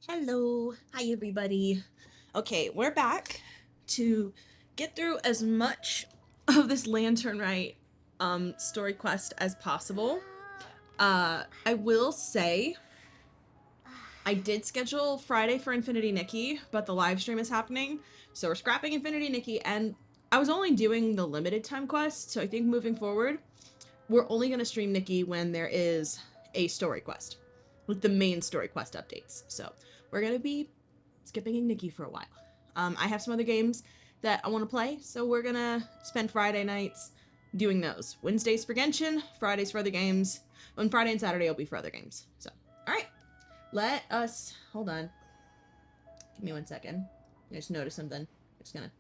Hello. Hi, everybody. Okay, we're back to get through as much of this Lantern Rite story quest as possible. I will say I did schedule Friday for Infinity Nikki, but the live stream is happening, so we're scrapping Infinity Nikki, and I was only doing the limited time quest, so I think moving forward, we're only going to stream Nikki when there is a story quest, with the main story quest updates. So we're going to be skipping Nikki for a while. I have some other games that I want to play, so we're going to spend Friday nights doing those. Wednesdays for Genshin, Fridays for other games. On Friday and Saturday, will be for other games. So, all right. Let us, hold on. Give me 1 second. I just noticed something. I'm just gonna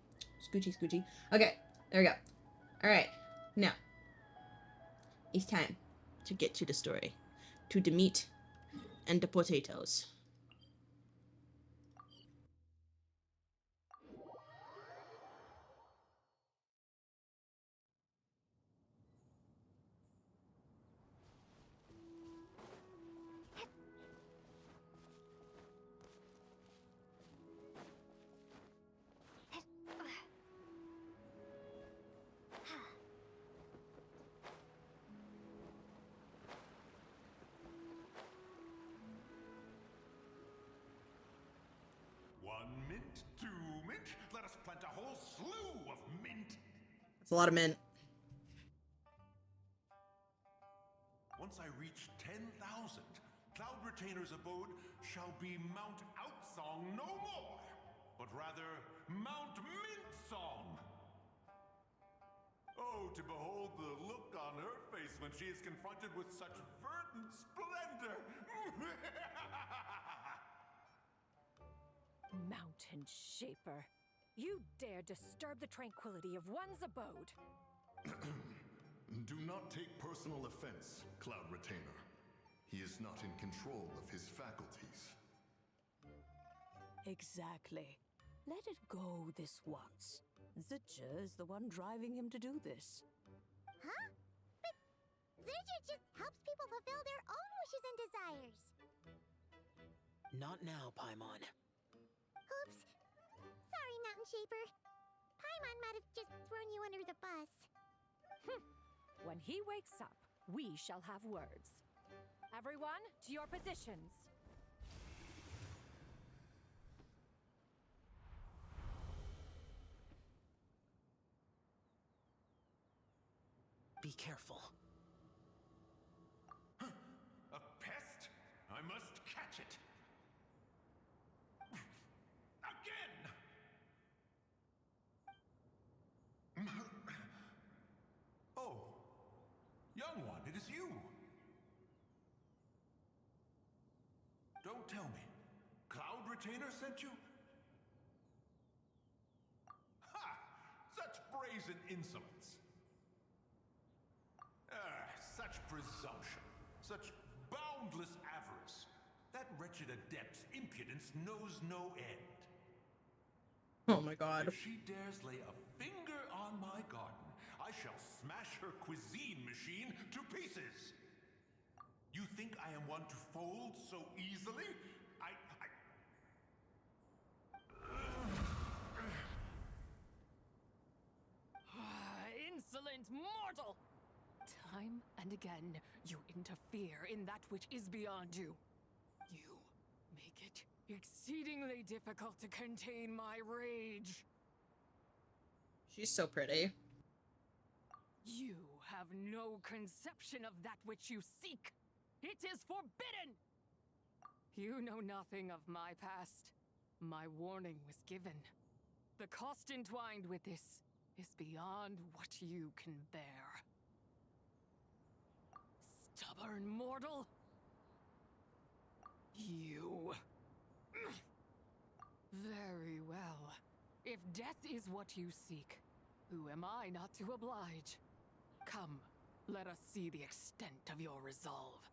scoochy. Okay, there we go. All right, now it's time to get to the story, to the meat and the potatoes. One mint, two mint. Let us plant a whole slew of mint. That's a lot of mint. Once I reach 10,000, Cloud Retainer's abode shall be Mount Outsong no more, but rather Mount Mintsong. Oh, to behold the look on her face when she is confronted with such verdant splendor. Mountain Shaper, you dare disturb the tranquility of one's abode. Do not take personal offense, Cloud Retainer. He is not in control of his faculties. Exactly. Let it go this once. Zitcha is the one driving him to do this. Huh? But Zitcha just helps people fulfill their own wishes and desires. Not now, Paimon. Oops. Sorry, Mountain Shaper. Paimon might have just thrown you under the bus. When he wakes up, we shall have words. Everyone, to your positions. Be careful. A pest? I must catch it. Again! Oh, young one, it is you. Don't tell me. Cloud Retainer sent you? Ha! Such brazen insolence. Such presumption. Such boundless avarice. That wretched adept's impudence knows no end. Oh my god. If she dares lay a finger on my garden, I shall smash her cuisine machine to pieces. You think I am one to fold so easily? Insolent mortal! Time and again, you interfere in that which is beyond you. You make it exceedingly difficult to contain my rage. She's so pretty. You have no conception of that which you seek. It is forbidden! You know nothing of my past. My warning was given. The cost entwined with this is beyond what you can bear. Stubborn mortal! You... Very well. If death is what you seek, who am I not to oblige? Come, let us see the extent of your resolve.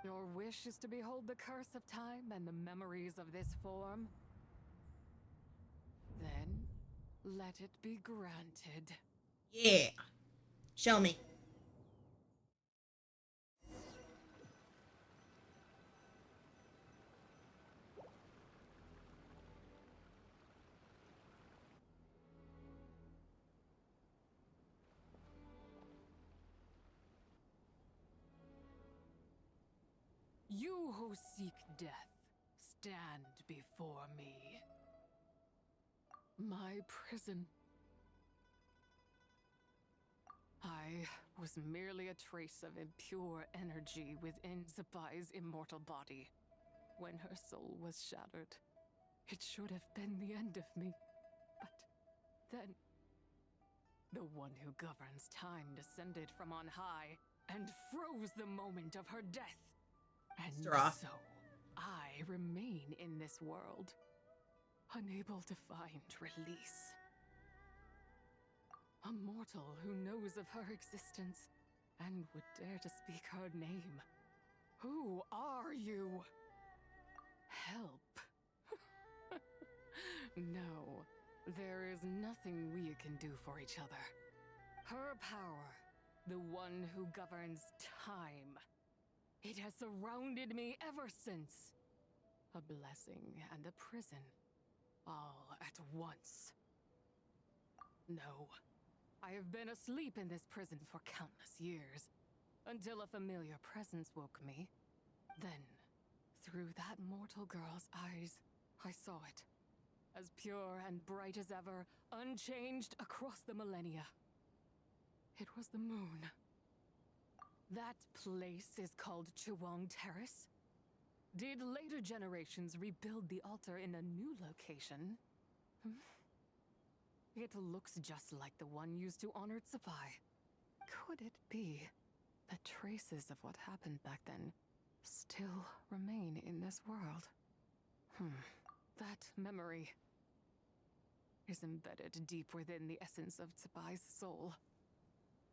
Your wish is to behold the curse of time and the memories of this form? Then, let it be granted. Yeah. Show me. You who seek death, stand before me. My prison. I was merely a trace of impure energy within Zapai's immortal body. When her soul was shattered, it should have been the end of me. But then, the one who governs time descended from on high and froze the moment of her death. And Roth. so, I remain in this world, unable to find release. A mortal who knows of her existence and would dare to speak her name. Who are you? Help. No, there is nothing we can do for each other. Her power, the one who governs time, it has surrounded me ever since. A blessing and a prison, all at once. No, I have been asleep in this prison for countless years, until a familiar presence woke me. Then, through that mortal girl's eyes, I saw it. As pure and bright as ever, unchanged across the millennia. It was the moon. That place is called Chiwang Terrace. Did later generations rebuild the altar in a new location? It looks just like the one used to honor Zapai. Could it be that traces of what happened back then still remain in this world? That memory is embedded deep within the essence of Zapai's soul.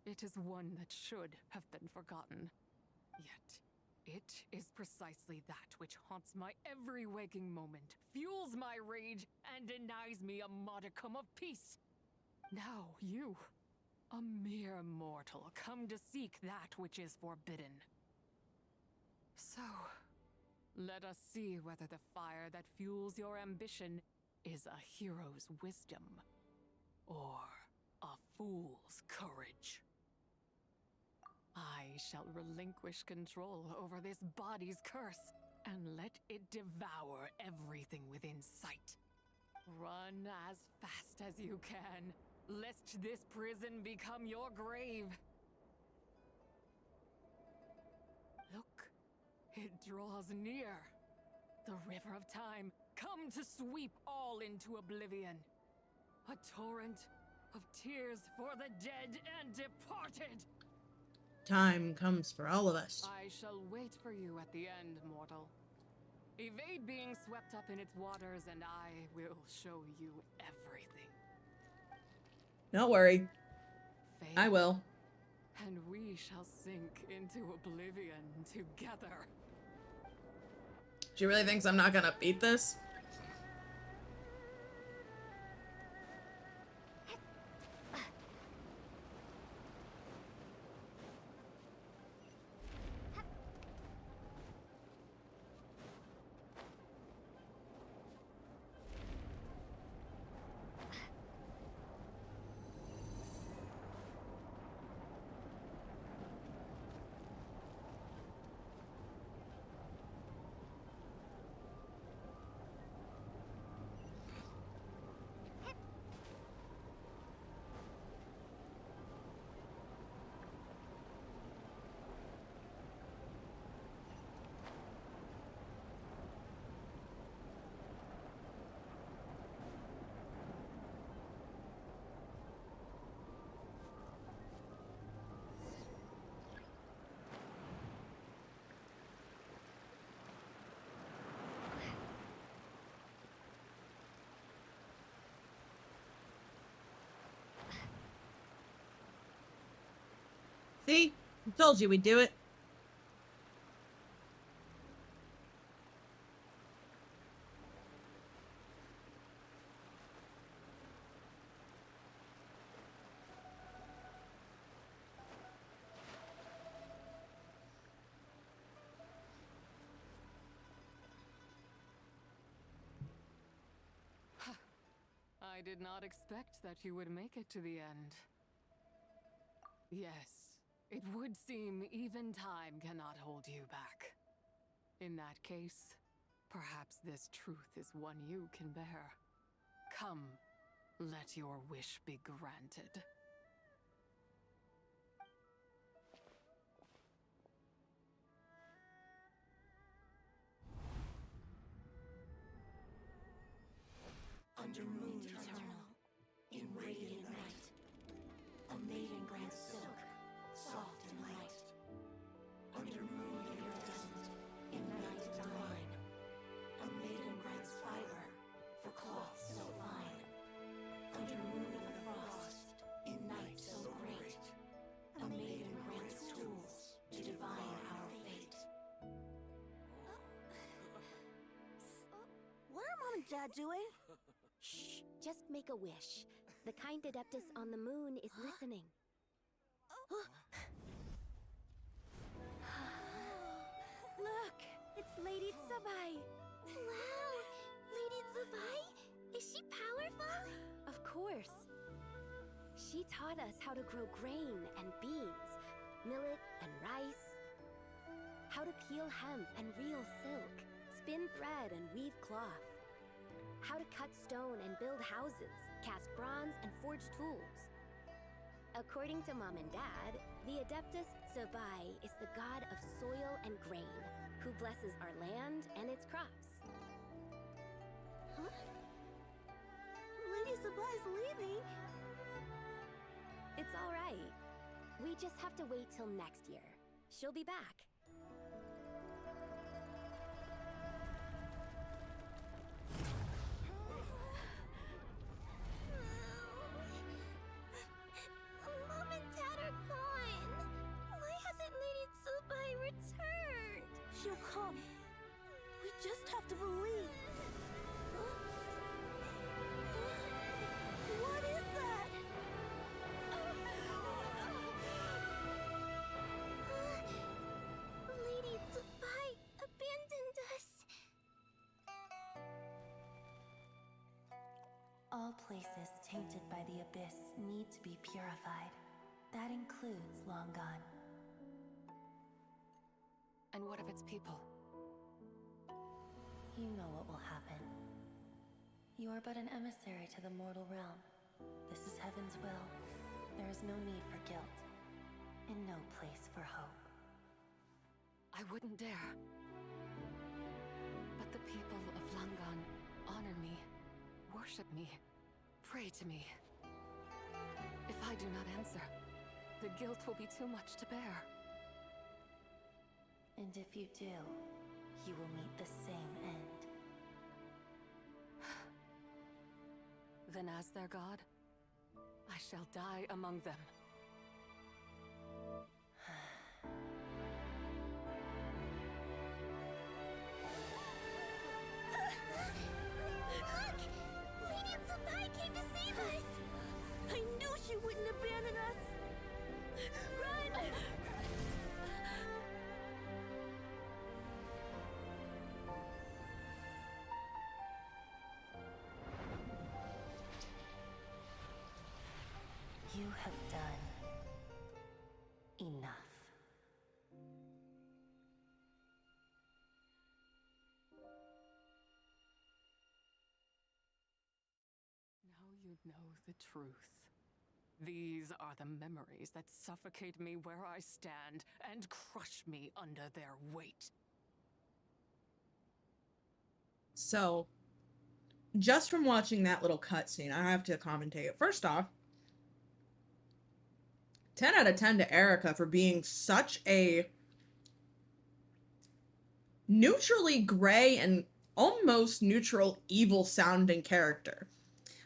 It is one that should have been forgotten. Yet, it is precisely that which haunts my every waking moment, fuels my rage, and denies me a modicum of peace. Now you, a mere mortal, come to seek that which is forbidden. So, let us see whether the fire that fuels your ambition is a hero's wisdom, or a fool's courage. I shall relinquish control over this body's curse, and let it devour everything within sight. Run as fast as you can, lest this prison become your grave. Look, it draws near. The river of time, come to sweep all into oblivion. A torrent of tears for the dead and departed. Time comes for all of us. I shall wait for you at the end, mortal. Evade being swept up in its waters, and I will show you everything. Don't worry. Fade, I will. and we shall sink into oblivion together. She really thinks I'm not gonna beat this? See? I told you we'd do it. I did not expect that you would make it to the end. Yes, it would seem even time cannot hold you back. In that case, perhaps this truth is one you can bear. Come, let your wish be granted. Under moon eternal, in radiant night, a maiden grants silk, soft and light. Under moon iridescent, in night divine, a maiden grants fiber for cloth so fine. Under moon of frost, in night so great, a maiden grants tools to divine our fate. What are Mom and Dad doing? Shh, just make a wish. The kind Adeptus on the moon is listening. Look, it's Lady Tsubai. Wow, Lady Tsubai? Is she powerful? Of course. She taught us how to grow grain and beans, millet and rice, how to peel hemp and reel silk, spin thread and weave cloth, how to cut stone and build houses, cast bronze and forge tools. According to Mom and Dad, the Adeptus Tsubai is the god of soil and grain, who blesses our land and its crops. Huh? Lady Tsubai's leaving. It's all right. We just have to wait till next year. She'll be back. Mom and Dad are gone. Why hasn't Lady Tsubai returned? She'll come. We just have to believe. What is that? Lady Tsubai abandoned us. All places tainted by the abyss need to be purified. That includes Long Gone. And what of its people? You know what will happen. You are but an emissary to the mortal realm. This is Heaven's will. There is no need for guilt, and no place for hope. I wouldn't dare. But the people of Langan honor me, worship me, pray to me. If I do not answer, the guilt will be too much to bear. And if you do, you will meet the same end. Then as their god, I shall die among them. Look! Lady Tsubai came to save us! I knew she wouldn't abandon us! Run! You have done enough. Now you know the truth. These are the memories that suffocate me where I stand and crush me under their weight. So, just from watching that little cutscene, I have to commentate. First off, 10 out of 10 to Erica for being such a neutrally gray and almost neutral evil sounding character.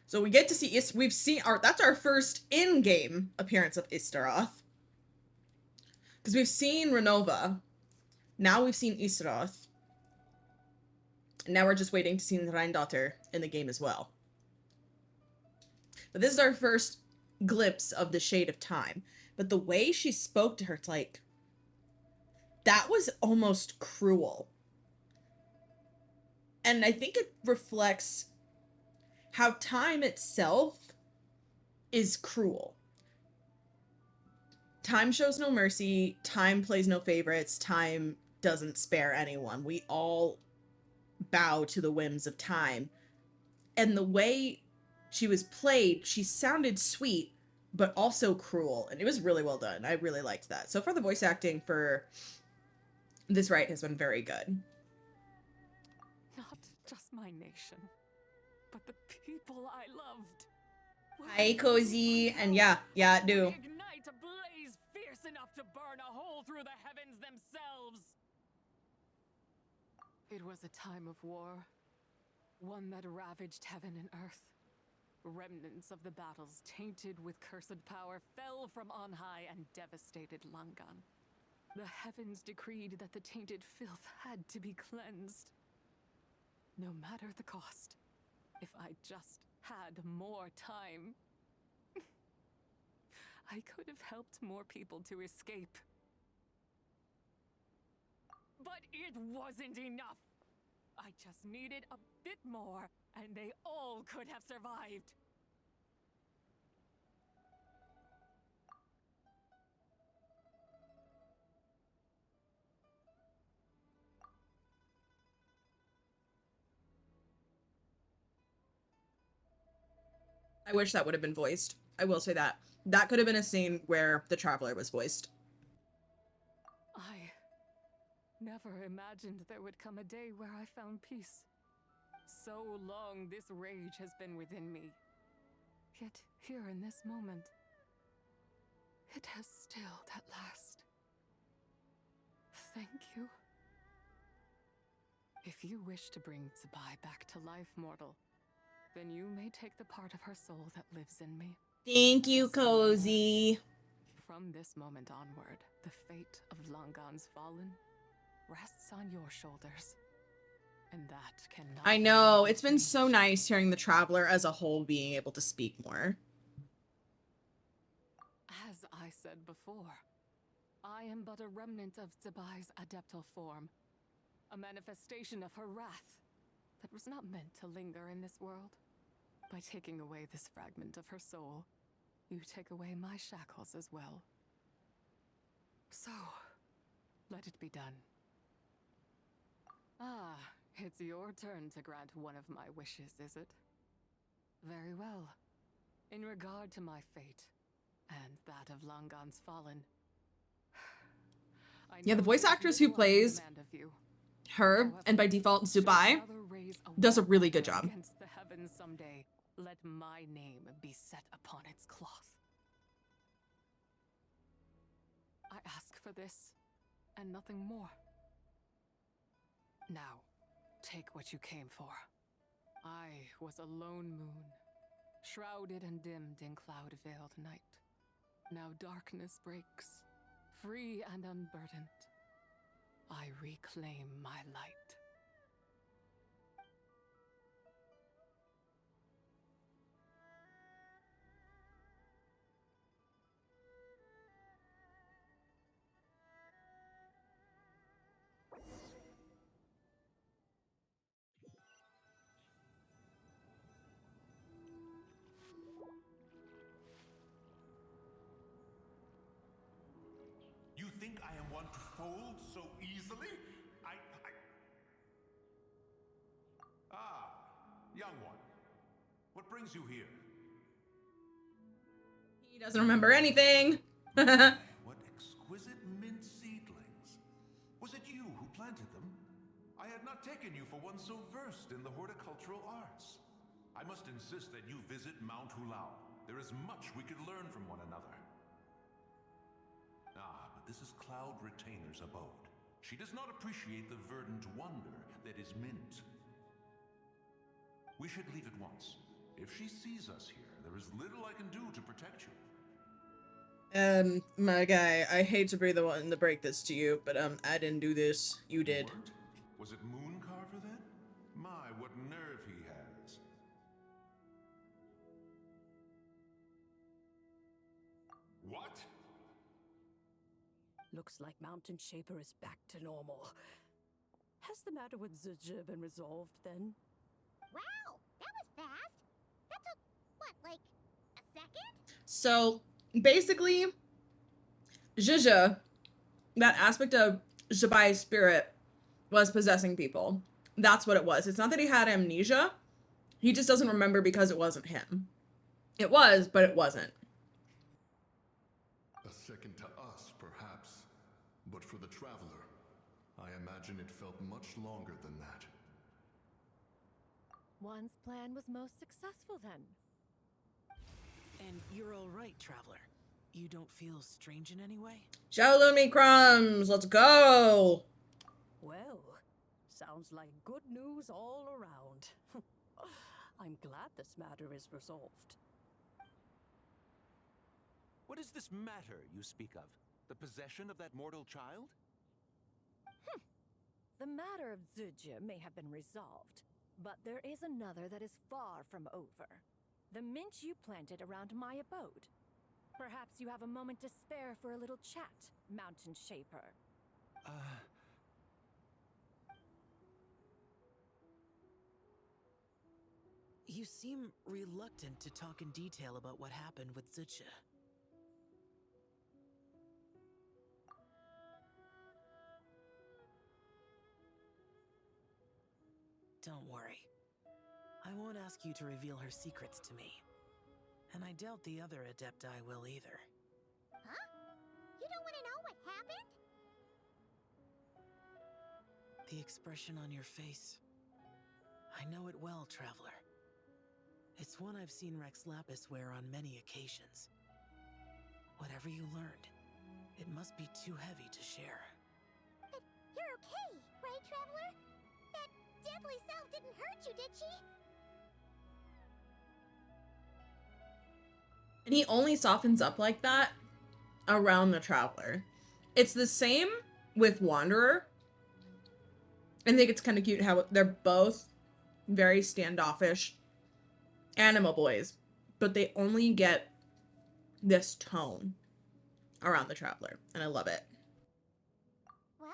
So we get to see, we've seen that's our first in-game appearance of Istaroth. Because we've seen Renova. Now we've seen Istaroth. And now we're just waiting to see the Rheindotter in the game as well. But this is our first glimpse of the Shade of Time. But the way she spoke to her, it's like, that was almost cruel. And I think it reflects how time itself is cruel. Time shows no mercy, time plays no favorites, time doesn't spare anyone. We all bow to the whims of time. And the way she was played, she sounded sweet, but also cruel. And it was really well done. I really liked that. So far, the voice acting for this Rite has been very good. Not just my nation, but the people I loved. Hi, Cozy. And yeah, do. Ignite a blaze fierce enough to burn a hole through the heavens themselves. It was a time of war, one that ravaged heaven and earth. Remnants of the battles, tainted with cursed power, fell from on high and devastated Langan. The heavens decreed that the tainted filth had to be cleansed. No matter the cost, if I just had more time, I could have helped more people to escape. But it wasn't enough. I just needed a bit more, and they all could have survived. I wish that would have been voiced. I will say that. That could have been a scene where the Traveler was voiced. I never imagined there would come a day where I found peace. So long this rage has been within me. Yet here in this moment, it has stilled at last. Thank you. If you wish to bring Tsubai back to life, mortal, then you may take the part of her soul that lives in me. Thank you, Cozy. From this moment onward, the fate of Langan's fallen rests on your shoulders. And that cannot... I know, it's been so nice hearing the Traveler as a whole being able to speak more. As I said before, I am but a remnant of Tsubai's adeptal form. A manifestation of her wrath that was not meant to linger in this world. By taking away this fragment of her soul, you take away my shackles as well. So, let it be done. Ah, it's your turn to grant one of my wishes, is it? Very well. In regard to my fate, and that of Langan's fallen... Yeah, the voice actress who plays her, and by default Tsubai, does a really good job. Against the heavens someday, let my name be set upon its cloth. I ask for this, and nothing more. Now, take what you came for. I was a lone moon, shrouded and dimmed in cloud-veiled night. Now darkness breaks, free and unburdened. I reclaim my light. You think I am one to fold so easily? Ah, young one. What brings you here? He doesn't remember anything. What exquisite mint seedlings. Was it you who planted them? I had not taken you for one so versed in the horticultural arts. I must insist that you visit Mount Hulao. There is much we could learn from one another. Ah, but this is Cloud Retainer's abode. She does not appreciate the verdant wonder that is mint. We should leave at once. If she sees us here, there is little I can do to protect you. My guy, I hate to be the one to break this to you, but I didn't do this. You did. Weren't? Was it Mooncarver then? My, what nerve he has. What? Looks like Mountain Shaper is back to normal. Has the matter with Zizhi been resolved then? Wow, that was fast. That took, what, like, a second? So basically, Zizhi, that aspect of Zabai's spirit was possessing people. That's what it was. It's not that he had amnesia. He just doesn't remember because it wasn't him. It was, but it wasn't. A second to us, perhaps. But for the traveler, I imagine it felt much longer than that. One's plan was most successful then. And you're all right, Traveler. You don't feel strange in any way? Shaolin me crumbs, let's go! Well, sounds like good news all around. I'm glad this matter is resolved. What is this matter you speak of? The possession of that mortal child? The matter of Zuje may have been resolved, but there is another that is far from over. The mint you planted around my abode. Perhaps you have a moment to spare for a little chat, Mountain Shaper. You seem reluctant to talk in detail about what happened with Zucha. Don't worry. I won't ask you to reveal her secrets to me. And I doubt the other Adepti will either. Huh? You don't want to know what happened? The expression on your face. I know it well, Traveler. It's one I've seen Rex Lapis wear on many occasions. Whatever you learned, it must be too heavy to share. But you're okay, right, Traveler? That deadly self didn't hurt you, did she? And he only softens up like that around the Traveler. It's the same with Wanderer. I think it's kind of cute how they're both very standoffish animal boys, but they only get this tone around the Traveler, and I love it. Well,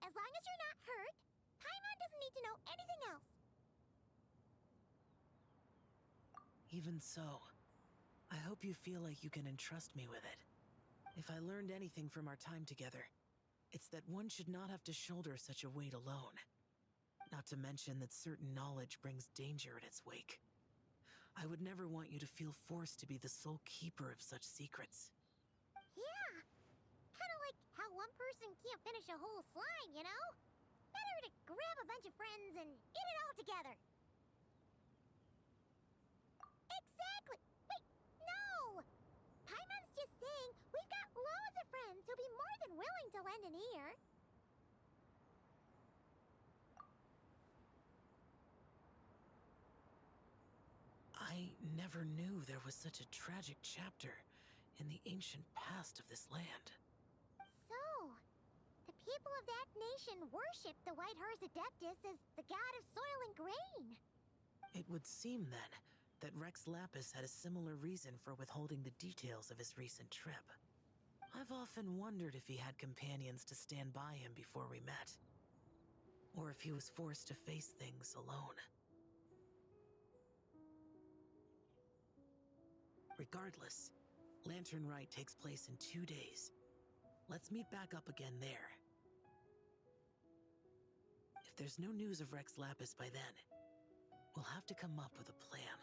as long as you're not hurt, Paimon doesn't need to know anything else. Even so, I hope you feel like you can entrust me with it. If I learned anything from our time together, it's that one should not have to shoulder such a weight alone. Not to mention that certain knowledge brings danger in its wake. I would never want you to feel forced to be the sole keeper of such secrets. Yeah. Kind of like how one person can't finish a whole slime, you know? Better to grab a bunch of friends and eat it all together. Exactly! Wait, no! Paimon's just saying we've got loads of friends who'll be more than willing to lend an ear. I never knew there was such a tragic chapter in the ancient past of this land. So, the people of that nation worship the White Horse Adeptus as the god of soil and grain. It would seem, then, that Rex Lapis had a similar reason for withholding the details of his recent trip. I've often wondered if he had companions to stand by him before we met. Or if he was forced to face things alone. Regardless, Lantern Rite takes place in 2 days. Let's meet back up again there. If there's no news of Rex Lapis by then, we'll have to come up with a plan.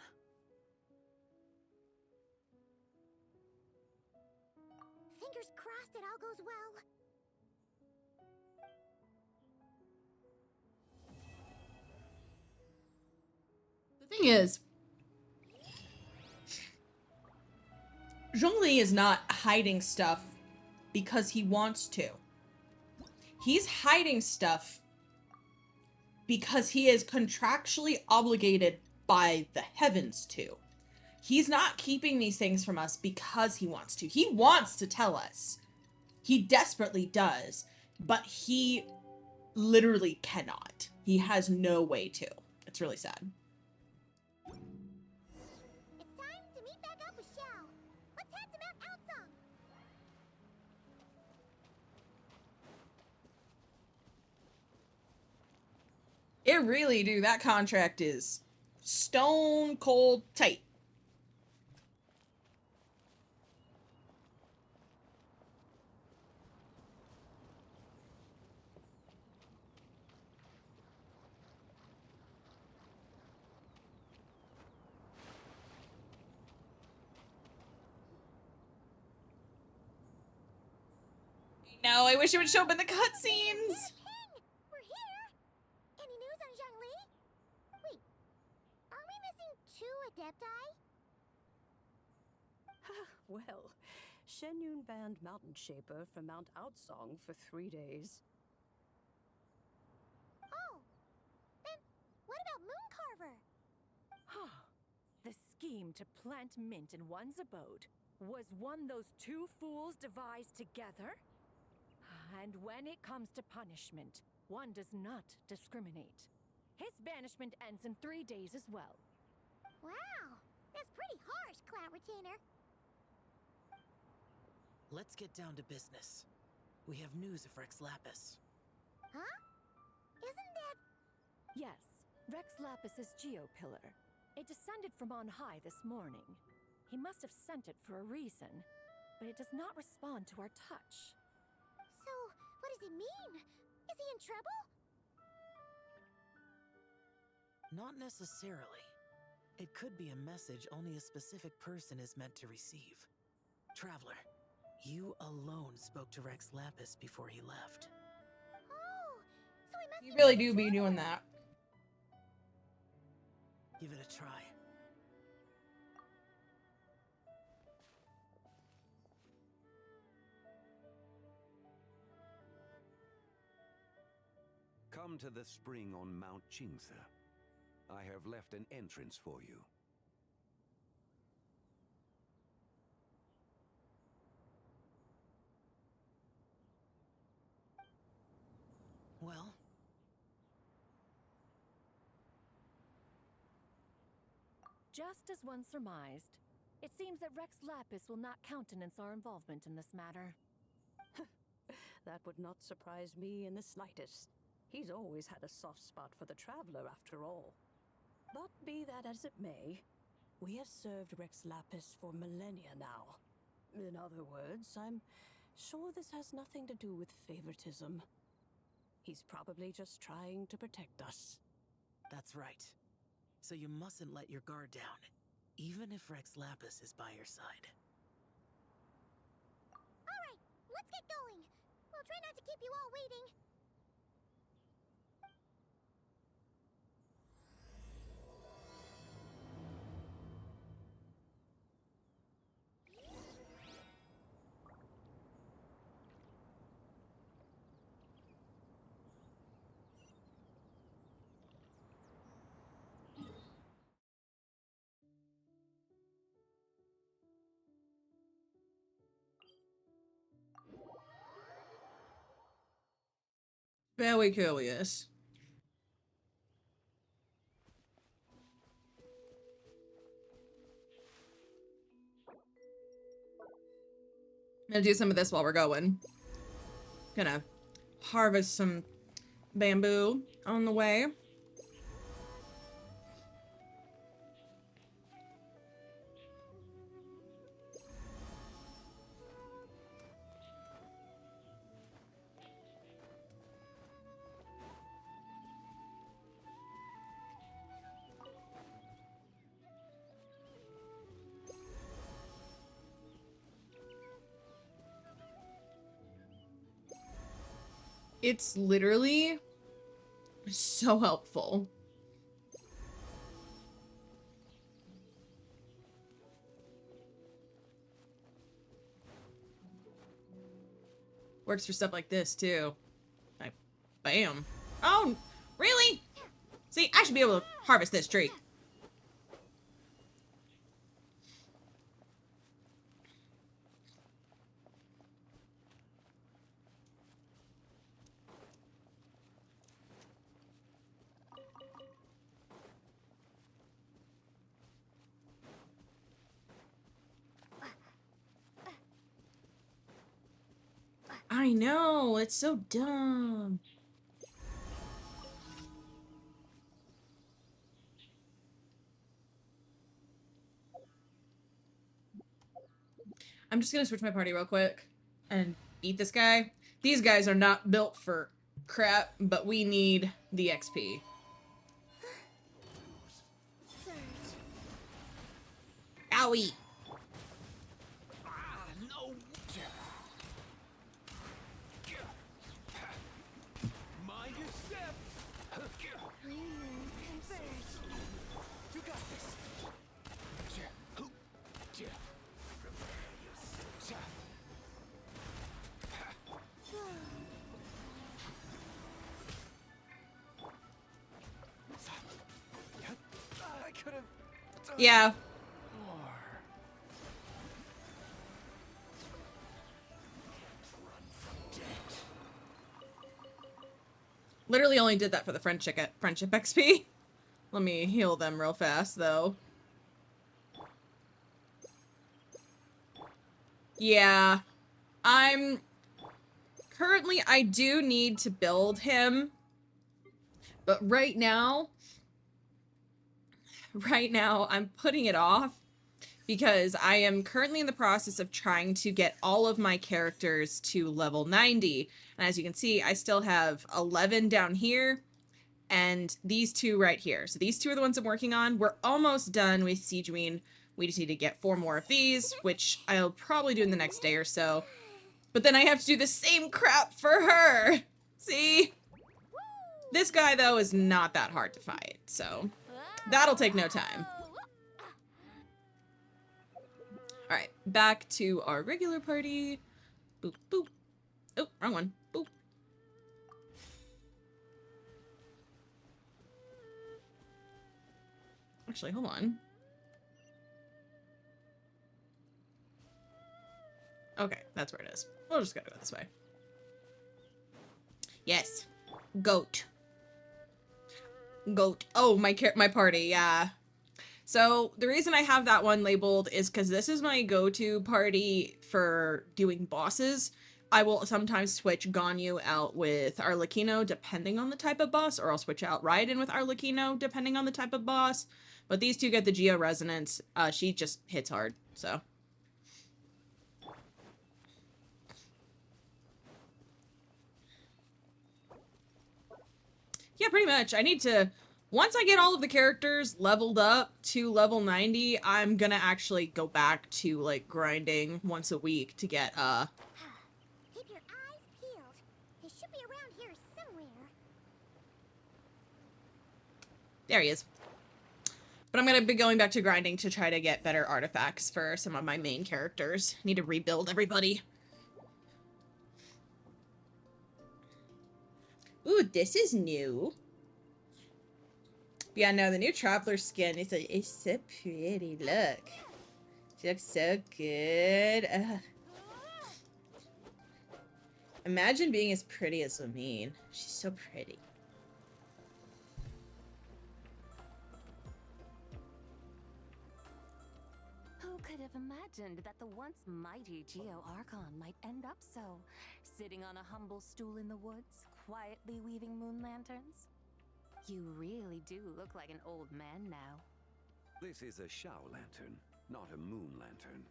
Fingers crossed it all goes well. The thing is, Zhongli is not hiding stuff because he wants to. He's hiding stuff because he is contractually obligated by the heavens to. He's not keeping these things from us because he wants to. He wants to tell us. He desperately does, but he literally cannot. He has no way to. It's really sad. It's time to meet back up with Xiao. Let's head to Mount Outsong. It really, dude, that contract is stone cold tight. No, I wish it would show up in the cutscenes. We're here! Any news on Zhongli? Wait, are we missing 2 Adepti? Well, Shenyun banned Mountain Shaper from Mount Outsong for 3 days. Oh, then what about Mooncarver? The scheme to plant mint in one's abode was one those two fools devised together? And when it comes to punishment, one does not discriminate. His banishment ends in 3 days as well. Wow, that's pretty harsh, Cloud Retainer. Let's get down to business. We have news of Rex Lapis. Huh? Isn't that... Yes, Rex Lapis's Geopillar. It descended from on high this morning. He must have sent it for a reason, but it does not respond to our touch. So, what does it mean? Is he in trouble? Not necessarily. It could be a message only a specific person is meant to receive. Traveler, you alone spoke to Rex Lapis before he left. Oh, so he must You be really in do be trouble. doing that. Give it a try. Come to the spring on Mount Qingse. I have left an entrance for you. Well, Just as one surmised, it seems that Rex Lapis will not countenance our involvement in this matter. That would not surprise me in the slightest. He's always had a soft spot for the traveler, after all. But be that as it may, we have served Rex Lapis for millennia now. In other words, I'm sure this has nothing to do with favoritism. He's probably just trying to protect us. that's right. So you mustn't let your guard down, even if Rex Lapis is by your side. Alright, let's get going. We'll try not to keep you all waiting. Very curious. I'm gonna do some of this while we're going. Gonna harvest some bamboo on the way. It's literally so helpful. Works for stuff like this too. Like, bam. Oh, really? See, I should be able to harvest this tree. I know, it's so dumb. I'm just gonna switch my party real quick and eat this guy. These guys are not built for crap, but we need the XP. Surge. Owie! Yeah. Literally only did that for the friendship XP. Let me heal them real fast, though. Yeah. Currently, I do need to build him. But right now, I'm putting it off because I am currently in the process of trying to get all of my characters to level 90. And as you can see, I still have 11 down here and these two right here. So these two are the ones I'm working on. We're almost done with Siegeween. We just need to get 4 more of these, which I'll probably do in the next day or so. But then I have to do the same crap for her. See? This guy, though, is not that hard to fight, so that'll take no time. Alright, back to our regular party. Boop, boop. Oh, wrong one. Boop. Actually, hold on. Okay, that's where it is. We'll just gotta go this way. Yes. Goat. Goat. Oh, my party, yeah. So, the reason I have that one labeled is because this is my go-to party for doing bosses. I will sometimes switch Ganyu out with Arlecchino depending on the type of boss, or I'll switch out Raiden with Arlecchino depending on the type of boss. But these two get the Geo Resonance. She just hits hard, so. Yeah, pretty much. I need to... Once I get all of the characters leveled up to level 90, I'm gonna actually go back to, like, grinding once a week to get, Keep your eyes peeled. He should be around here somewhere. There he is. But I'm gonna be going back to grinding to try to get better artifacts for some of my main characters. Need to rebuild everybody. Ooh, this is new. Yeah, no, the new Traveler skin is it's so pretty. Look. She looks so good. Imagine being as pretty as Lamine. She's so pretty. Who could have imagined that the once mighty Geo Archon might end up so, sitting on a humble stool in the woods, quietly weaving moon lanterns? You really do look like an old man now. This is a Shao lantern, not a moon lantern.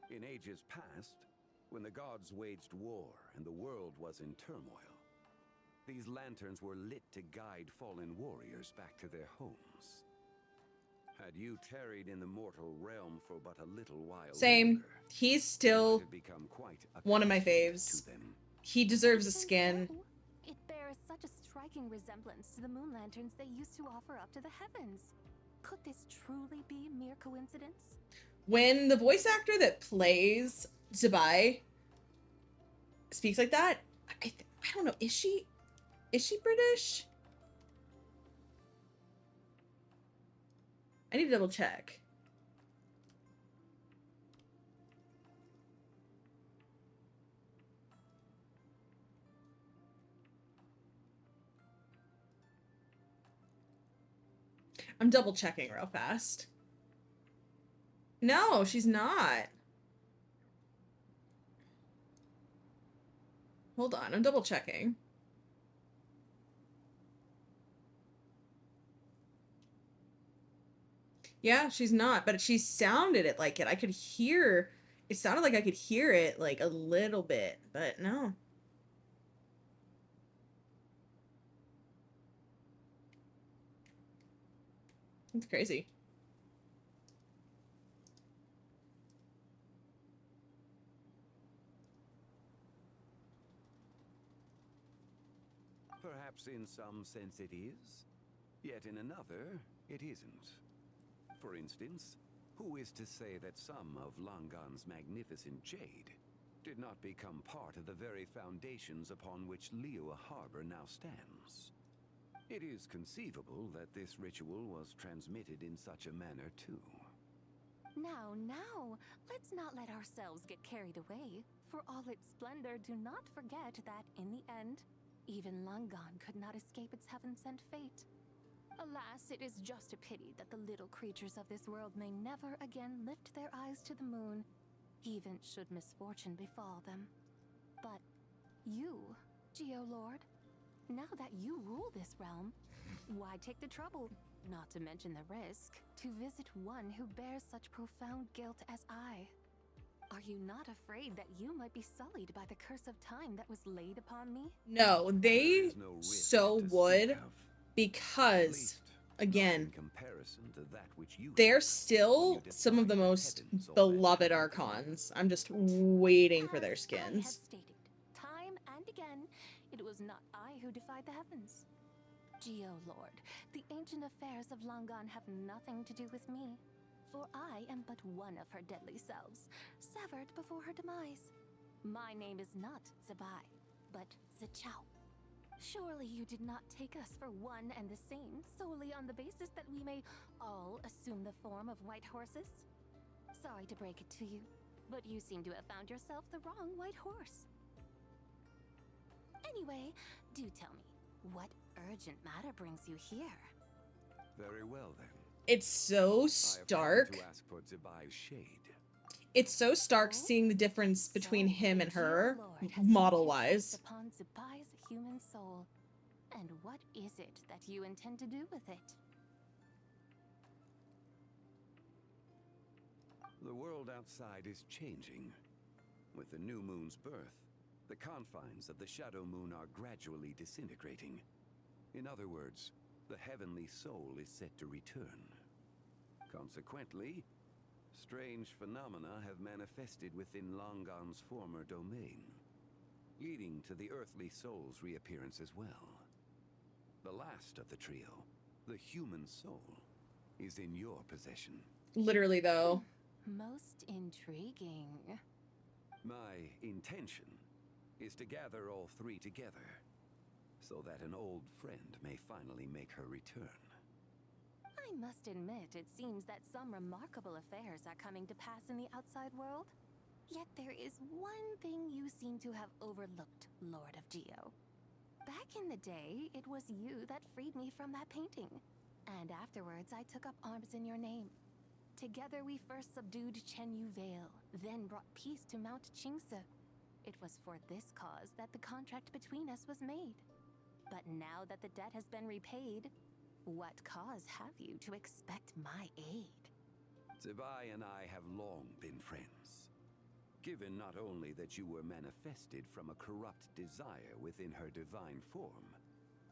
In ages past, when the gods waged war and the world was in turmoil, these lanterns were lit to guide fallen warriors back to their homes. Had you tarried in the mortal realm for but a little while Same. longer, He's still become quite one of my accustomed faves. to them. He deserves a skin. It bears such a striking resemblance to the moon lanterns they used to offer up to the heavens. Could this truly be mere coincidence? When the voice actor that plays Zabai speaks like that, I don't know, is she British? I need to double check. I'm double checking real fast. No, she's not. Hold on, I'm double checking. Yeah, she's not, but she sounded it like it. I could hear, it sounded like I could hear it like a little bit, but no. It's crazy. Perhaps in some sense it is, yet in another it isn't. For instance, who is to say that some of Langan's magnificent jade did not become part of the very foundations upon which Liyue Harbor now stands? It is conceivable that this ritual was transmitted in such a manner too. Now, let's not let ourselves get carried away. For all its splendor, do not forget that, in the end, even Langan could not escape its heaven-sent fate. Alas, it is just a pity that the little creatures of this world may never again lift their eyes to the moon, even should misfortune befall them. But you, Geolord, now that you rule this realm, why take the trouble, not to mention the risk, to visit one who bears such profound guilt as I? Are you not afraid that you might be sullied by the curse of time that was laid upon me? No, they There is no risk so to speak would, of. At because, least, not again, in comparison to that which you they're took when still you some of the defied most heavens all that beloved time ago. archons. I'm just waiting for their As I have skins. stated, time and again, it was not I who defied the heavens. Geolord, the ancient affairs of Langan have nothing to do with me, for I am but one of her deadly selves, severed before her demise. My name is not Zabai, but Zichao. Surely you did not take us for one and the same solely on the basis that we may all assume the form of white horses? Sorry to break it to you, but you seem to have found yourself the wrong white horse. Anyway, do tell me, what urgent matter brings you here? Very well then. It's so I have stark. come to ask for Zabai's shade. It's so stark Oh? seeing the difference between So, him the and her, Geolord has model-wise. set his sights upon Zabai's human soul. And what is it that you intend to do with it? The world outside is changing. With the new moon's birth, the confines of the Shadow Moon are gradually disintegrating. In other words, the heavenly soul is set to return. Consequently, strange phenomena have manifested within Langan's former domain, leading to the earthly soul's reappearance as well. The last of the trio, the human soul, is in your possession. Literally, though. Most intriguing. My intention is to gather all three together, so that an old friend may finally make her return. I must admit, it seems that some remarkable affairs are coming to pass in the outside world. Yet there is one thing you seem to have overlooked, Lord of Geo. Back in the day, it was you that freed me from that painting. And afterwards, I took up arms in your name. Together we first subdued Chenyu Vale, then brought peace to Mount Qingse. It was for this cause that the contract between us was made. But now that the debt has been repaid, what cause have you to expect my aid? Zabai and I have long been friends. Given not only that you were manifested from a corrupt desire within her divine form,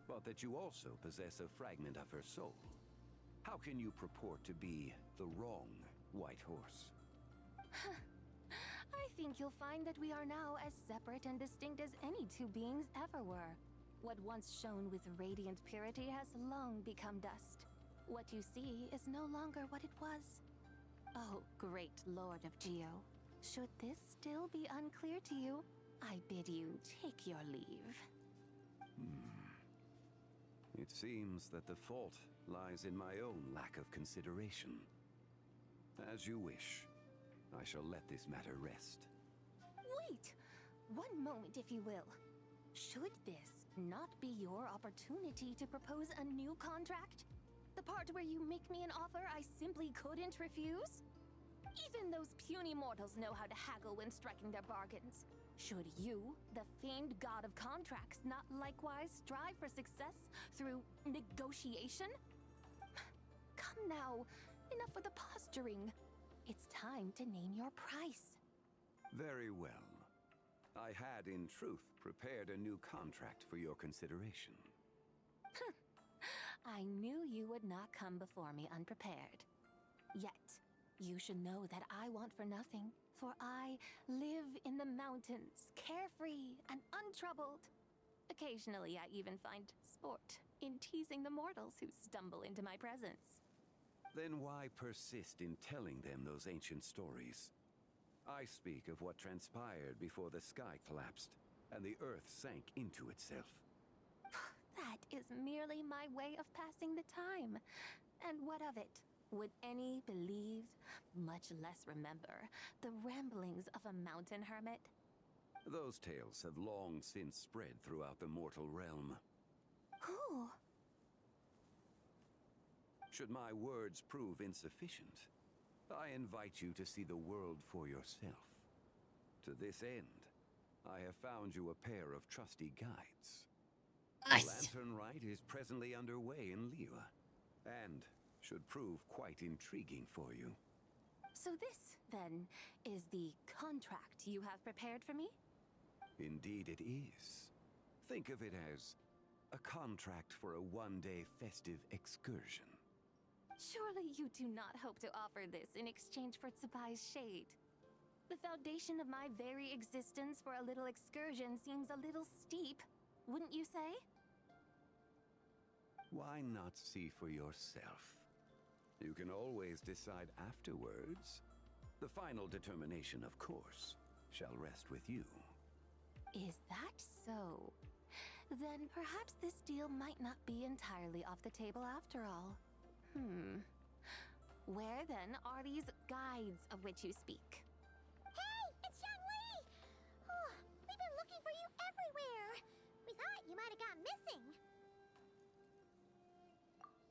but that you also possess a fragment of her soul, how can you purport to be the wrong white horse? I think you'll find that we are now as separate and distinct as any two beings ever were. What once shone with radiant purity has long become dust. What you see is no longer what it was. Oh, great Lord of Geo. Should this still be unclear to you, I bid you take your leave. It seems that the fault lies in my own lack of consideration. As you wish. I shall let this matter rest. Wait! One moment, if you will. Should this not be your opportunity to propose a new contract? The part where you make me an offer I simply couldn't refuse? Even those puny mortals know how to haggle when striking their bargains. Should you, the famed god of contracts, not likewise strive for success through negotiation? Come now, enough with the posturing. It's time to name your price. Very well. I had, in truth, prepared a new contract for your consideration. I knew you would not come before me unprepared. Yet, you should know that I want for nothing, for I live in the mountains, carefree and untroubled. Occasionally, I even find sport in teasing the mortals who stumble into my presence. Then why persist in telling them those ancient stories? I speak of what transpired before the sky collapsed and the earth sank into itself. That is merely my way of passing the time. And what of it? Would any believe, much less remember, the ramblings of a mountain hermit? Those tales have long since spread throughout the mortal realm. Who? Should my words prove insufficient, I invite you to see the world for yourself. To this end, I have found you a pair of trusty guides. The Lantern Rite is presently underway in Liyue, and should prove quite intriguing for you. So this, then, is the contract you have prepared for me? Indeed it is. Think of it as a contract for a one-day festive excursion. Surely you do not hope to offer this in exchange for Tsubai's shade. The foundation of my very existence for a little excursion seems a little steep, wouldn't you say? Why not see for yourself? You can always decide afterwards. The final determination, of course, shall rest with you. Is that so? Then perhaps this deal might not be entirely off the table after all. Where then are these guides of which you speak? Hey, it's Xiangli! Oh, we've been looking for you everywhere. We thought you might have gone missing.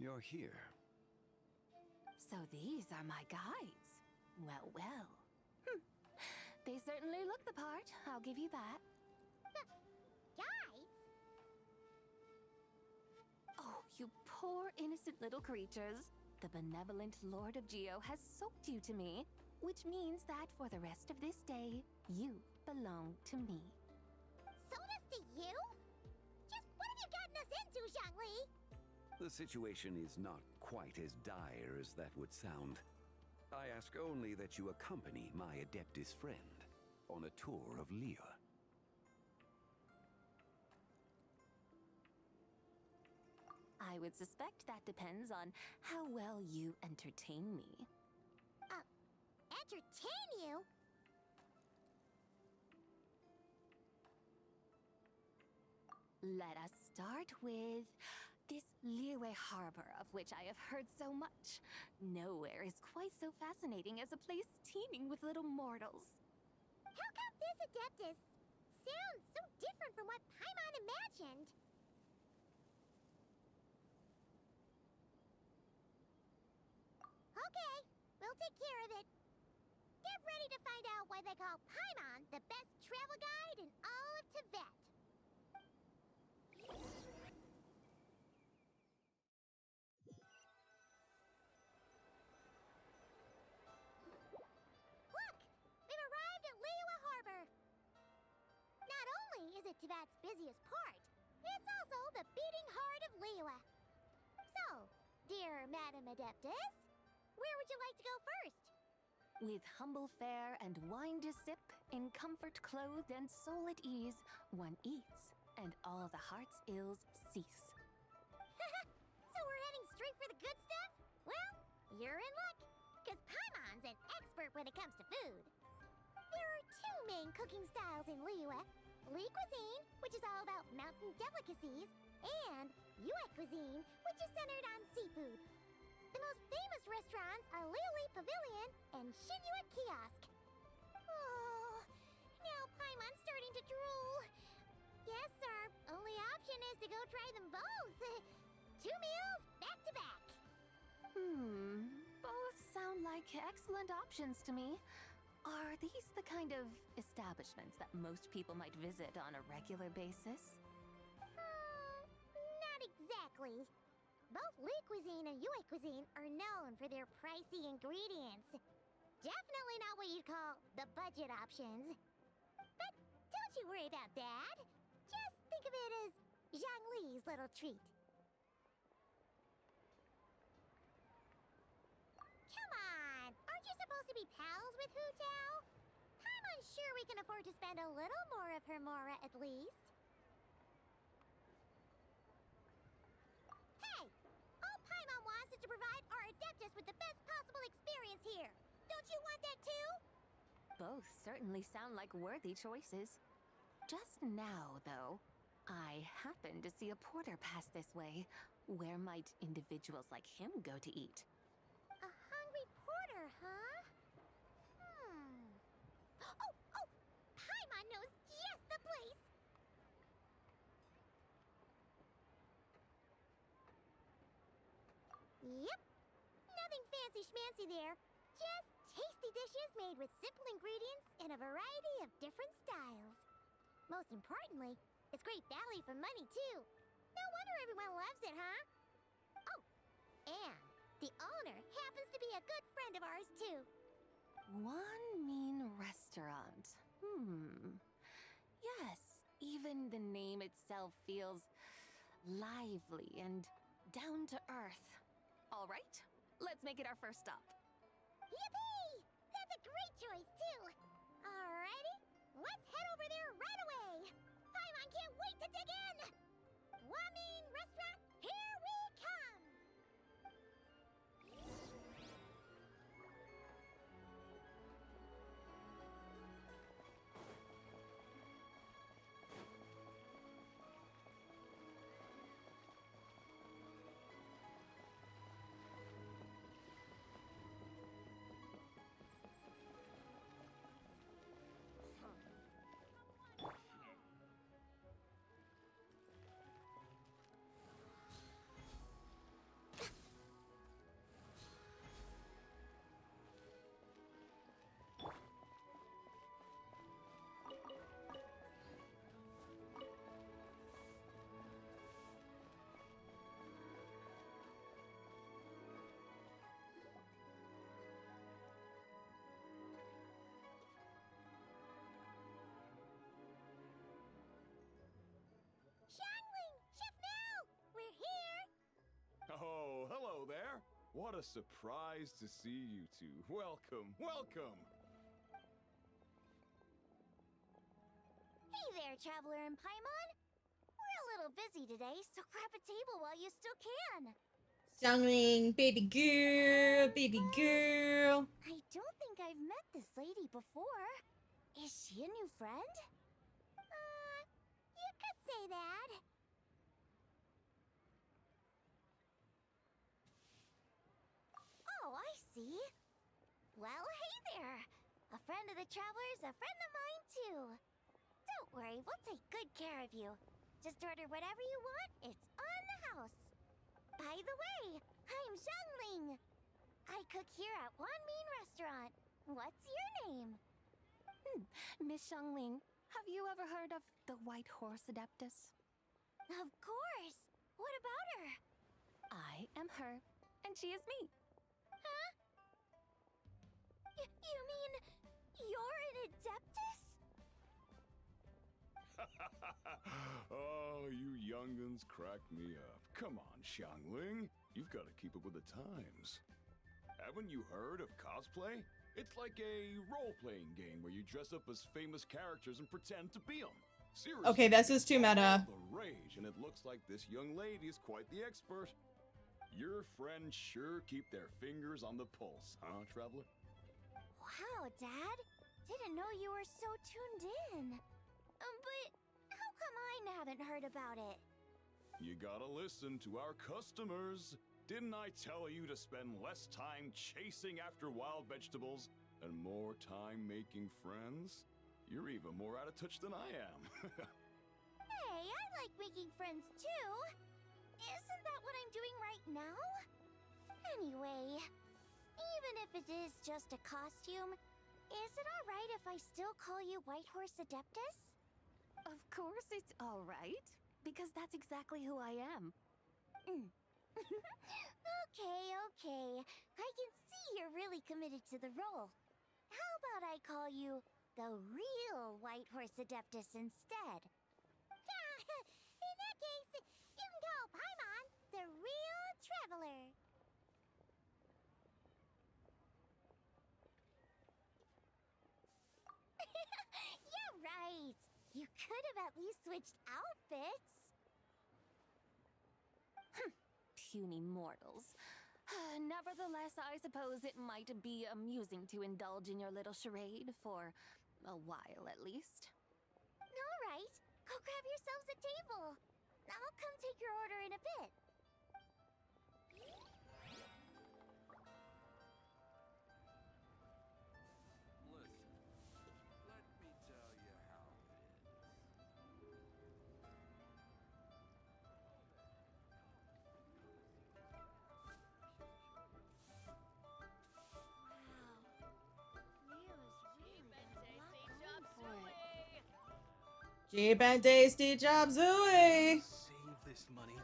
You're here. So these are my guides. Well, well. They certainly look the part, I'll give you that. Guides? Oh, you poor innocent little creatures. The benevolent Lord of Geo has soaked you to me, which means that for the rest of this day, you belong to me. Sold us to you? Just what have you gotten us into, Xiangli? The situation is not quite as dire as that would sound. I ask only that you accompany my Adeptus friend on a tour of Liyue. I would suspect that depends on how well you entertain me. Entertain you? Let us start with this Liyue Harbor, of which I have heard so much. Nowhere is quite so fascinating as a place teeming with little mortals. How come this Adeptus sounds so different from what Paimon imagined? Okay, we'll take care of it. Get ready to find out why they call Paimon the best travel guide in all of Tibet. Look! We've arrived at Liyue Harbor. Not only is it Tibet's busiest port, it's also the beating heart of Liyue. So, dear Madam Adeptus, where would you like to go first? With humble fare and wine to sip, in comfort clothed and soul at ease, one eats, and all the heart's ills cease. So we're heading straight for the good stuff? Well, you're in luck, because Paimon's an expert when it comes to food. There are two main cooking styles in Liyue. Li cuisine, which is all about mountain delicacies, and Yue cuisine, which is centered on seafood. The most famous restaurants are Liyue Pavilion and Shinyue Kiosk. Oh, now Paimon's starting to drool. Yes, our only option is to go try them both. 2 meals, back to back. Both sound like excellent options to me. Are these the kind of establishments that most people might visit on a regular basis? Not exactly. Both Li cuisine and Yue cuisine are known for their pricey ingredients. Definitely not what you'd call the budget options. But don't you worry about that. Just think of it as Zhongli's little treat. Come on! Aren't you supposed to be pals with Hu Tao? I'm unsure we can afford to spend a little more of her mora at least. Hey! All Paimon wants is to provide our Adeptus with the best possible experience here. Don't you want that too? Both certainly sound like worthy choices. Just now, though, I happened to see a porter pass this way. Where might individuals like him go to eat? A hungry porter, huh? Oh! Paimon knows just the place! Yep. Nothing fancy schmancy there. Just tasty dishes made with simple ingredients in a variety of different styles. Most importantly, it's great value for money, too. No wonder everyone loves it, huh? Oh, and the owner happens to be a good friend of ours, too. One mean restaurant. Yes, even the name itself feels lively and down to earth. All right, let's make it our first stop. Yippee! That's a great choice, too. Alrighty, let's head over there right away. Paimon can't wait to dig in. Wamin Restaurant, here we come! Oh, hello there. What a surprise to see you two. Welcome, welcome. Hey there, Traveler and Paimon. We're a little busy today, so grab a table while you still can. Xiangling, baby girl. I don't think I've met this lady before. Is she a new friend? You could say that. Oh, I see. Well, hey there. A friend of the Traveler's a friend of mine, too. Don't worry, we'll take good care of you. Just order whatever you want, it's on the house. By the way, I'm Xiangling. I cook here at Wanmin Restaurant. What's your name? Miss Xiangling, have you ever heard of the White Horse Adeptus? Of course. What about her? I am her, and she is me. Huh? You mean you're an Adeptus? Oh, you young'uns crack me up. Come on, Xiangling. You've got to keep up with the times. Haven't you heard of cosplay? It's like a role-playing game where you dress up as famous characters and pretend to be them. Seriously. Okay, this is too meta. The rage, and it looks like this young lady is quite the expert. Your friends sure keep their fingers on the pulse, huh, Traveler? Wow, Dad. Didn't know you were so tuned in. But how come I haven't heard about it? You gotta listen to our customers. Didn't I tell you to spend less time chasing after wild vegetables and more time making friends? You're even more out of touch than I am. Hey, I like making friends too. Isn't that what I'm doing right now? Anyway, even if it is just a costume, is it alright if I still call you White Horse Adeptus? Of course it's all right, because that's exactly who I am. Okay. I can see you're really committed to the role. How about I call you the real White Horse Adeptus instead? In that case, you can call Paimon the real Traveler. Yeah, right. You could have at least switched outfits. Puny mortals. Nevertheless, I suppose it might be amusing to indulge in your little charade, for a while at least. All right. Go grab yourselves a table. I'll come take your order in a bit. Listen, let me tell you how it is. Cheap and tasty chop suey. Save this money.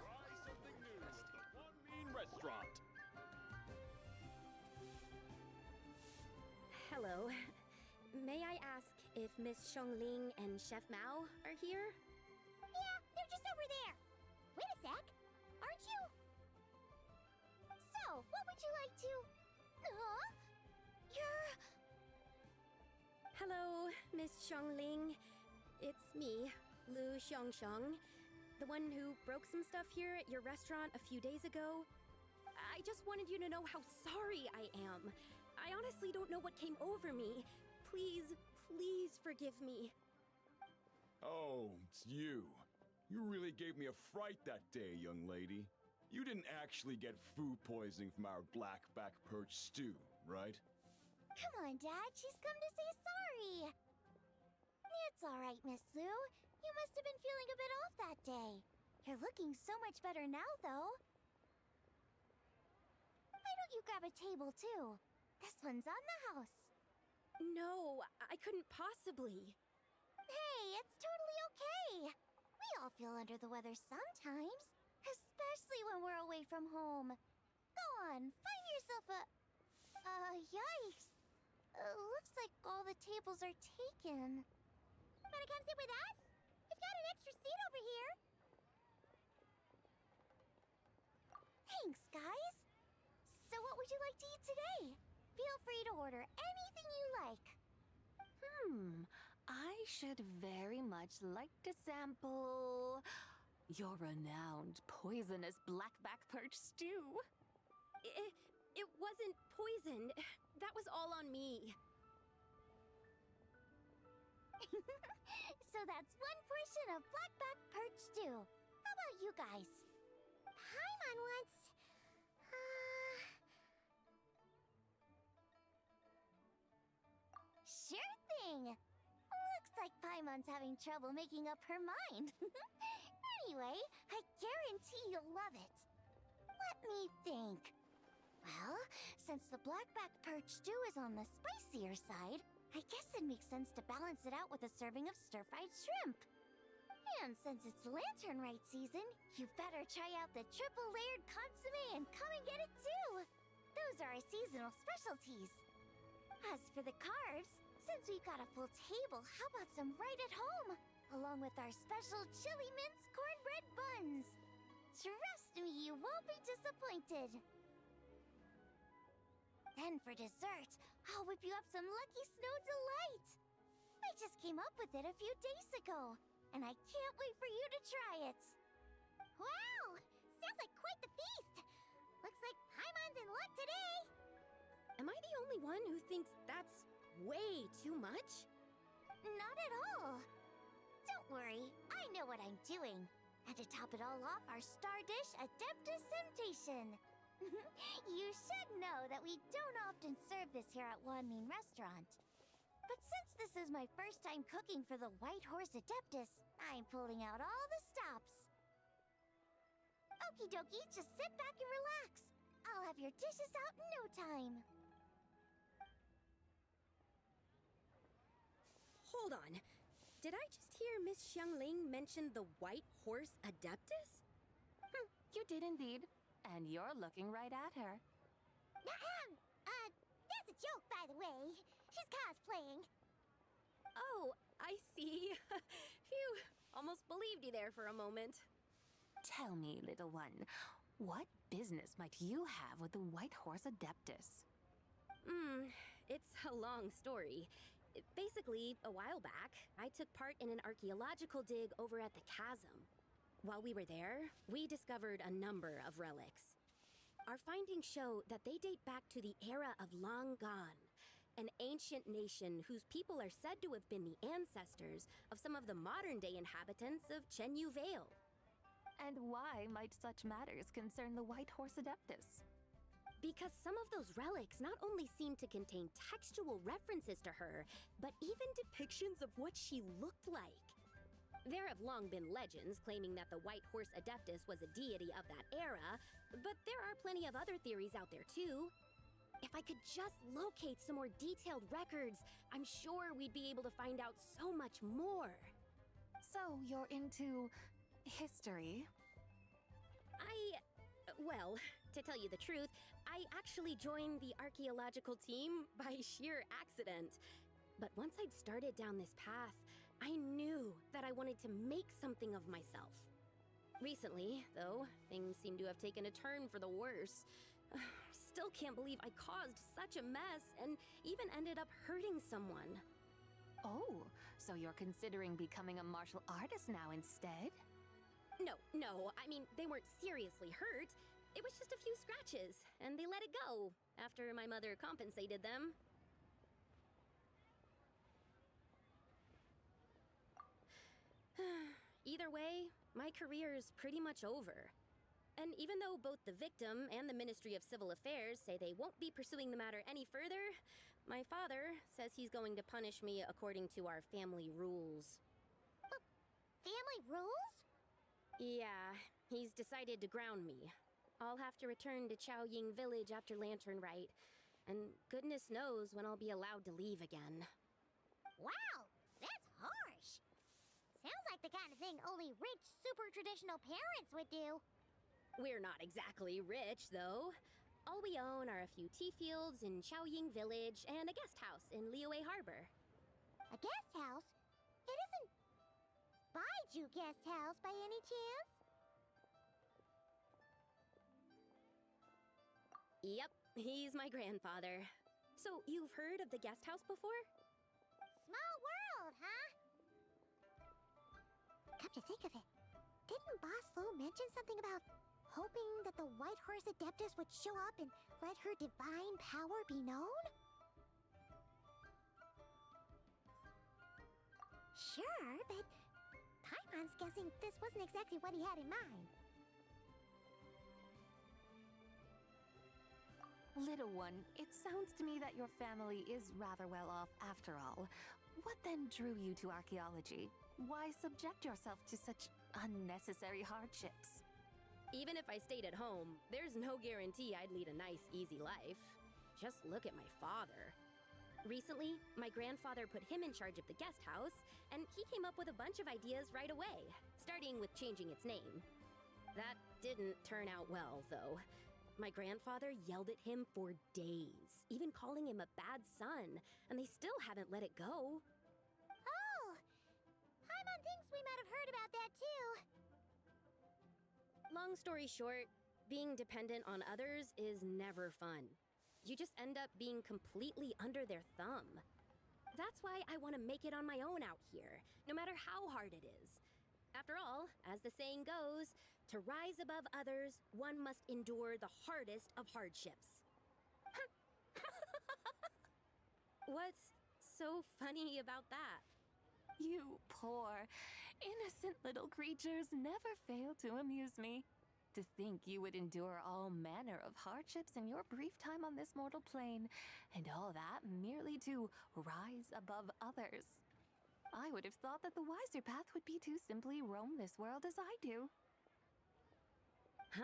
Restaurant. Hello. May I ask if Miss Xiongling and Chef Mao are here? Yeah, they're just over there. Wait a sec. Aren't you? So, what would you like to... Huh? You're... Hello, Miss Xiongling. It's me, Lu Xiongxiong, the one who broke some stuff here at your restaurant a few days ago. I just wanted you to know how sorry I am. I honestly don't know what came over me. Please, please forgive me. Oh, it's you. You really gave me a fright that day, young lady. You didn't actually get food poisoning from our black-back perch stew, right? Come on, Dad. She's come to say sorry. It's all right, Miss Lu. You must have been feeling a bit off that day. You're looking so much better now, though. Why don't you grab a table, too? This one's on the house. No, I couldn't possibly. Hey, it's totally okay. We all feel under the weather sometimes, especially when we're away from home. Go on, find yourself a... yikes. Looks like all the tables are taken. Wanna come sit with us? We've got an extra seat over here. Thanks, guys. So what would you like to eat today? Feel free to order anything you like. I should very much like to sample your renowned poisonous blackback perch stew. It wasn't poisoned. That was all on me. So that's one portion of blackback perch stew. How about you guys? Paimon wants... Sure thing! Looks like Paimon's having trouble making up her mind. Anyway, I guarantee you'll love it. Let me think. Well, since the blackback perch stew is on the spicier side, I guess it makes sense to balance it out with a serving of stir-fried shrimp. And since it's Lantern Rite season, you better try out the triple-layered consommé and come and get it too! Those are our seasonal specialties. As for the carbs, since we've got a full table, how about some right at home? Along with our special chili mince cornbread buns. Trust me, you won't be disappointed. Then for dessert, I'll whip you up some Lucky Snow Delight. I just came up with it a few days ago, and I can't wait for you to try it. Wow! Sounds like quite the feast. Looks like Paimon's in luck today. Am I the only one who thinks that's way too much? Not at all. Don't worry, I know what I'm doing. And to top it all off, our star dish, Adeptus Temptation. You should know that we don't often serve this here at Wanmin Restaurant. But since this is my first time cooking for the White Horse Adeptus, I'm pulling out all the stops. Okie dokie, just sit back and relax. I'll have your dishes out in no time. Hold on. Did I just hear Miss Xiangling mention the White Horse Adeptus? You did indeed. And you're looking right at her. That's a joke, by the way. She's cosplaying. Oh, I see. Phew, almost believed you there for a moment. Tell me, little one, what business might you have with the White Horse Adeptus? It's a long story. Basically, a while back, I took part in an archaeological dig over at the chasm. While we were there, we discovered a number of relics. Our findings show that they date back to the era of long gone, an ancient nation whose people are said to have been the ancestors of some of the modern-day inhabitants of Chenyu Vale. And why might such matters concern the White Horse Adeptus? Because some of those relics not only seem to contain textual references to her, but even depictions of what she looked like. There have long been legends claiming that the White Horse Adeptus was a deity of that era, but there are plenty of other theories out there too. If I could just locate some more detailed records, I'm sure we'd be able to find out so much more. So you're into history? Well, to tell you the truth, I actually joined the archaeological team by sheer accident. But once I'd started down this path, I knew that I wanted to make something of myself. Recently, though, things seem to have taken a turn for the worse. Still can't believe I caused such a mess and even ended up hurting someone. Oh, so you're considering becoming a martial artist now instead? No, I mean, they weren't seriously hurt. It was just a few scratches, and they let it go after my mother compensated them. Either way, my career is pretty much over. And even though both the victim and the Ministry of Civil Affairs say they won't be pursuing the matter any further, my father says he's going to punish me according to our family rules. Family rules? Yeah, he's decided to ground me. I'll have to return to Chaoying Village after Lantern Rite, and goodness knows when I'll be allowed to leave again. Wow, that's harsh. Sounds like the kind of thing only rich, super traditional parents would do. We're not exactly rich, though. All we own are a few tea fields in Chaoying Village and a guest house in Liyue Harbor. A guest house? It isn't Baiju Guest House by any chance? Yep, he's my grandfather. So, you've heard of the guest house before? Small world, huh? Come to think of it, didn't Boss Lu mention something about hoping that the White Horse Adeptus would show up and let her divine power be known? Sure, but Paimon's guessing this wasn't exactly what he had in mind. Little one, it sounds to me that your family is rather well off after all. What then drew you to archaeology? Why subject yourself to such unnecessary hardships? Even if I stayed at home, there's no guarantee I'd lead a nice, easy life. Just look at my father. Recently, my grandfather put him in charge of the guest house, and he came up with a bunch of ideas right away, starting with changing its name. That didn't turn out well, though. My grandfather yelled at him for days, even calling him a bad son, and they still haven't let it go. Oh! Paimon thinks we might have heard about that too. Long story short, being dependent on others is never fun. You just end up being completely under their thumb. That's why I want to make it on my own out here, no matter how hard it is. After all, as the saying goes, to rise above others, one must endure the hardest of hardships. What's so funny about that? You poor, innocent little creatures never fail to amuse me. To think you would endure all manner of hardships in your brief time on this mortal plane, and all that merely to rise above others. I would have thought that the wiser path would be to simply roam this world as I do. Huh?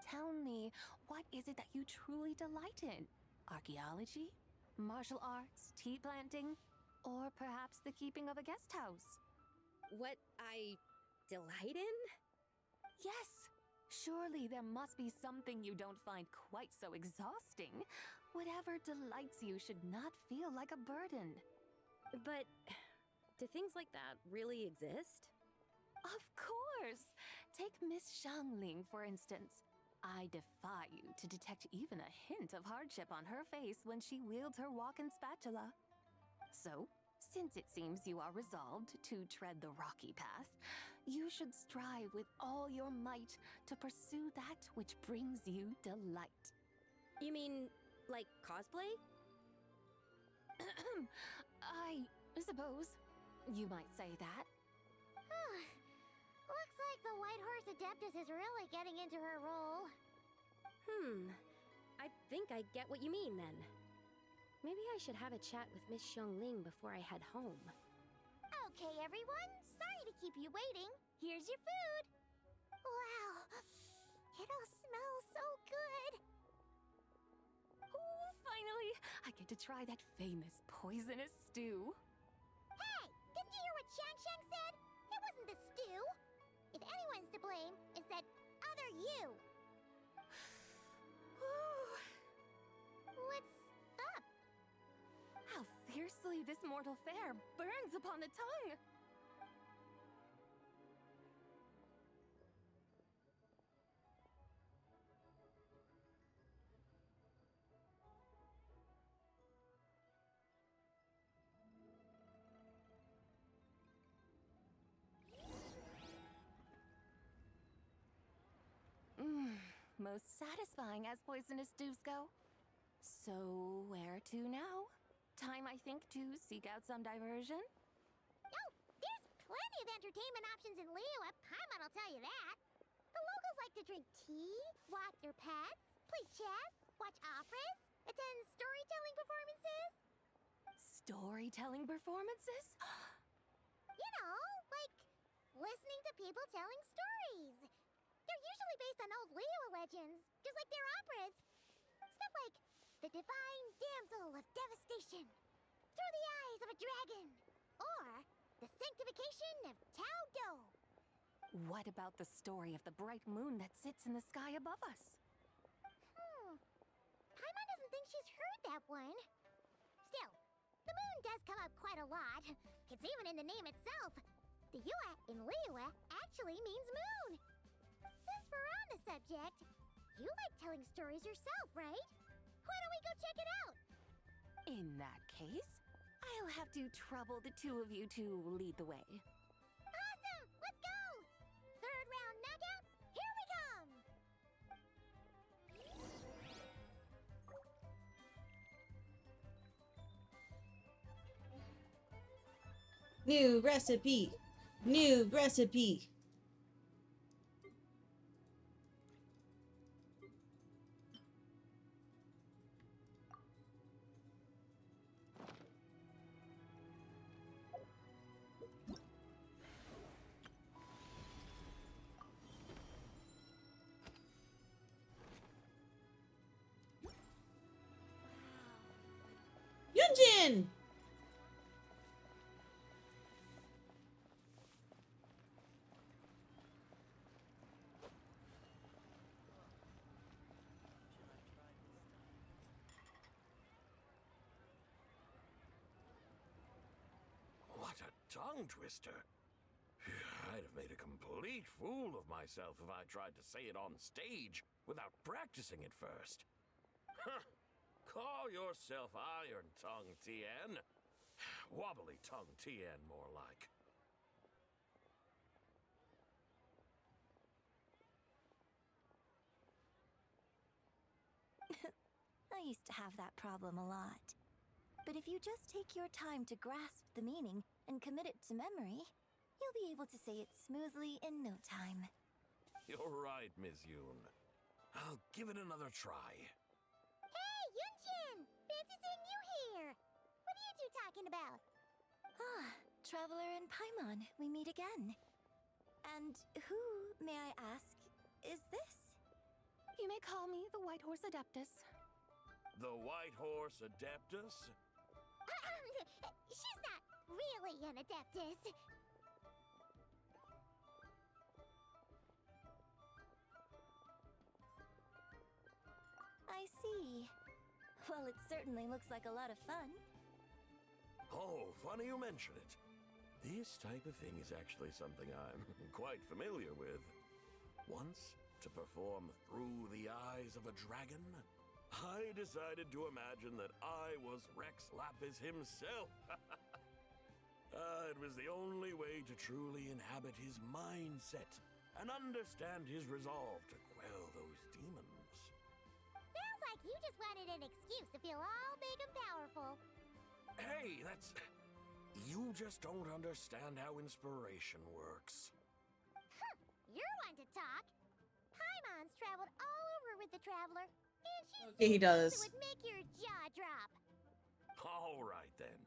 Tell me, what is it that you truly delight in? Archaeology? Martial arts? Tea planting? Or perhaps the keeping of a guest house? What I delight in? Yes! Surely there must be something you don't find quite so exhausting. Whatever delights you should not feel like a burden. But do things like that really exist? Of course! Take Miss Xiangling, for instance. I defy you to detect even a hint of hardship on her face when she wields her walking spatula. So, since it seems you are resolved to tread the rocky path, you should strive with all your might to pursue that which brings you delight. You mean, like cosplay? I suppose you might say that. Looks like the White Horse Adeptus is really getting into her role. I think I get what you mean then. Maybe I should have a chat with Miss Xiongling before I head home. Okay, everyone. Sorry to keep you waiting. Here's your food. Wow. It all smells so good. Oh, finally! I get to try that famous poisonous stew. Hey! Didn't you hear what Shang said? It wasn't the stew. If anyone's to blame, it's that other you. What's up? How fiercely this mortal fare burns upon the tongue! Most satisfying as poisonous stews go. So, where to now? Time, I think, to seek out some diversion? Oh, there's plenty of entertainment options in Liyue. Paimon will tell you that. The locals like to drink tea, walk their pets, play chess, watch operas, attend storytelling performances. Storytelling performances? You know, like listening to people telling stories. They're usually based on old Liyue legends, just like their operas. Stuff like the Divine Damsel of Devastation, Through the Eyes of a Dragon, or the Sanctification of Tao Do. What about the story of the bright moon that sits in the sky above us? Paimon doesn't think she's heard that one. Still, the moon does come up quite a lot. It's even in the name itself. The Yue in Liyue actually means moon. Since we're on the subject, you like telling stories yourself, right? Why don't we go check it out? In that case, I'll have to trouble the two of you to lead the way. Awesome! Let's go! Third round knockout, here we come! New recipe! New recipe! Yunjin! What a tongue twister. I'd have made a complete fool of myself if I tried to say it on stage without practicing it first. Huh. Call yourself Iron Tongue Tien. Wobbly Tongue Tien, more like. I used to have that problem a lot. But if you just take your time to grasp the meaning and commit it to memory, you'll be able to say it smoothly in no time. You're right, Miss Yoon. I'll give it another try. Hey, Yunjin! Fancy seeing you here! What are you two talking about? Ah, Traveler and Paimon, we meet again. And who, may I ask, is this? You may call me the White Horse Adeptus. The White Horse Adeptus? She's not really an Adeptus. I see. Well, it certainly looks like a lot of fun. Oh, funny you mention it. This type of thing is actually something I'm quite familiar with. Once, to perform Through the Eyes of a Dragon, I decided to imagine that I was Rex Lapis himself. It was the only way to truly inhabit his mindset and understand his resolve to quell those demons. Sounds like you just wanted an excuse to feel all big and powerful. Hey, You just don't understand how inspiration works. You're one to talk. Paimon's traveled all over with the Traveler, and she Okay, he said does. it would make your jaw drop. All right then.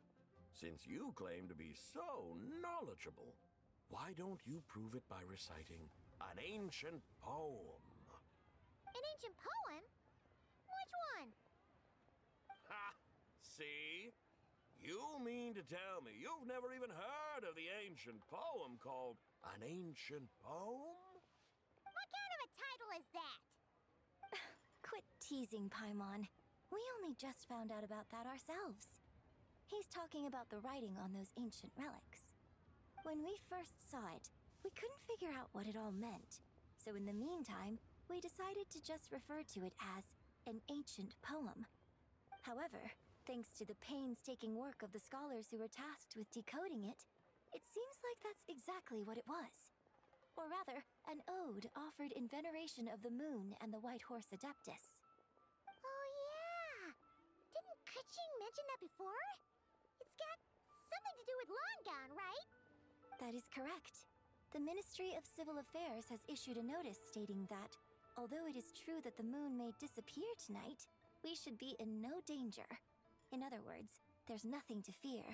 Since you claim to be so knowledgeable, why don't you prove it by reciting an ancient poem? An ancient poem? Which one? Ha! See? You mean to tell me you've never even heard of the ancient poem called An Ancient Poem? What kind of a title is that? Quit teasing, Paimon. We only just found out about that ourselves. He's talking about the writing on those ancient relics. When we first saw it, we couldn't figure out what it all meant. So in the meantime, we decided to just refer to it as an ancient poem. However, thanks to the painstaking work of the scholars who were tasked with decoding it, it seems like that's exactly what it was. Or rather, an ode offered in veneration of the moon and the White Horse Adeptus. Oh yeah! Didn't Kuching mention that before? It's got something to do with Longon, right? That is correct. The Ministry of Civil Affairs has issued a notice stating that, although it is true that the moon may disappear tonight, we should be in no danger. In other words, there's nothing to fear.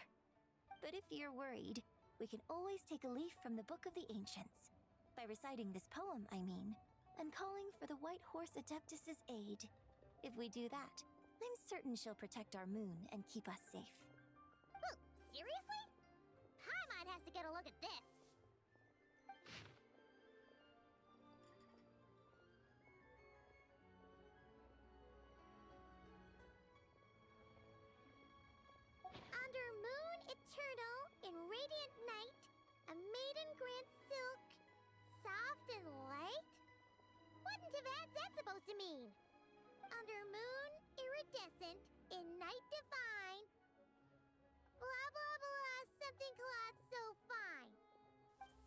But if you're worried, we can always take a leaf from the Book of the Ancients. By reciting this poem, I mean, and calling for the White Horse Adeptus' aid. If we do that, I'm certain she'll protect our moon and keep us safe. Ooh, seriously? Paimon has to get a look at this. Under moon eternal, in radiant night, a maiden grants silk, soft and light? What in Tivan's that supposed to mean? Under moon iridescent, in night divine, blah blah blah, something cloth so fine.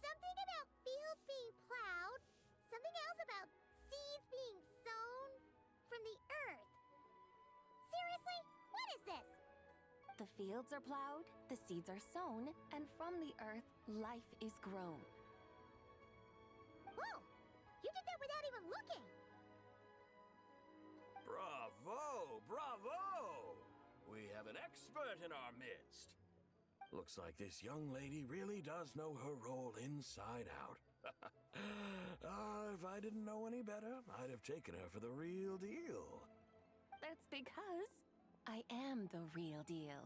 Something about fields being plowed, something else about seeds being sown from the earth. Seriously? What is this? The fields are plowed, the seeds are sown, and from the earth, life is grown. Whoa! You did that without even looking! Bravo! Bravo! We have an expert in our midst. Looks like this young lady really does know her role inside out. If I didn't know any better, I'd have taken her for the real deal. That's because I am the real deal.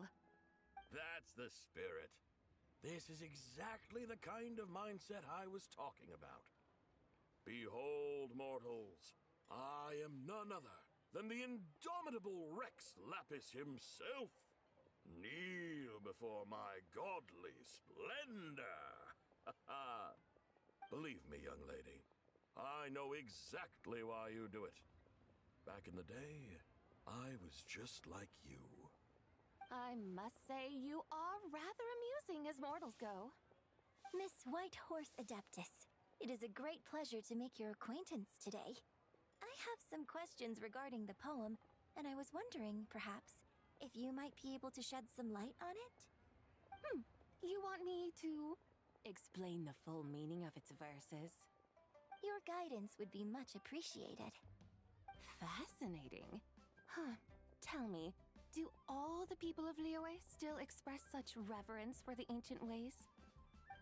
That's the spirit. This is exactly the kind of mindset I was talking about. Behold, mortals, I am none other than the indomitable Rex Lapis himself. Kneel before my godly splendor. Believe me, young lady, I know exactly why you do it. Back in the day, I was just like you. I must say you are rather amusing as mortals go. Miss White Horse Adeptus, it is a great pleasure to make your acquaintance today. I have some questions regarding the poem, and I was wondering, perhaps, if you might be able to shed some light on it? You want me to explain the full meaning of its verses? Your guidance would be much appreciated. Fascinating. Huh. Tell me, do all the people of Liyue still express such reverence for the ancient ways?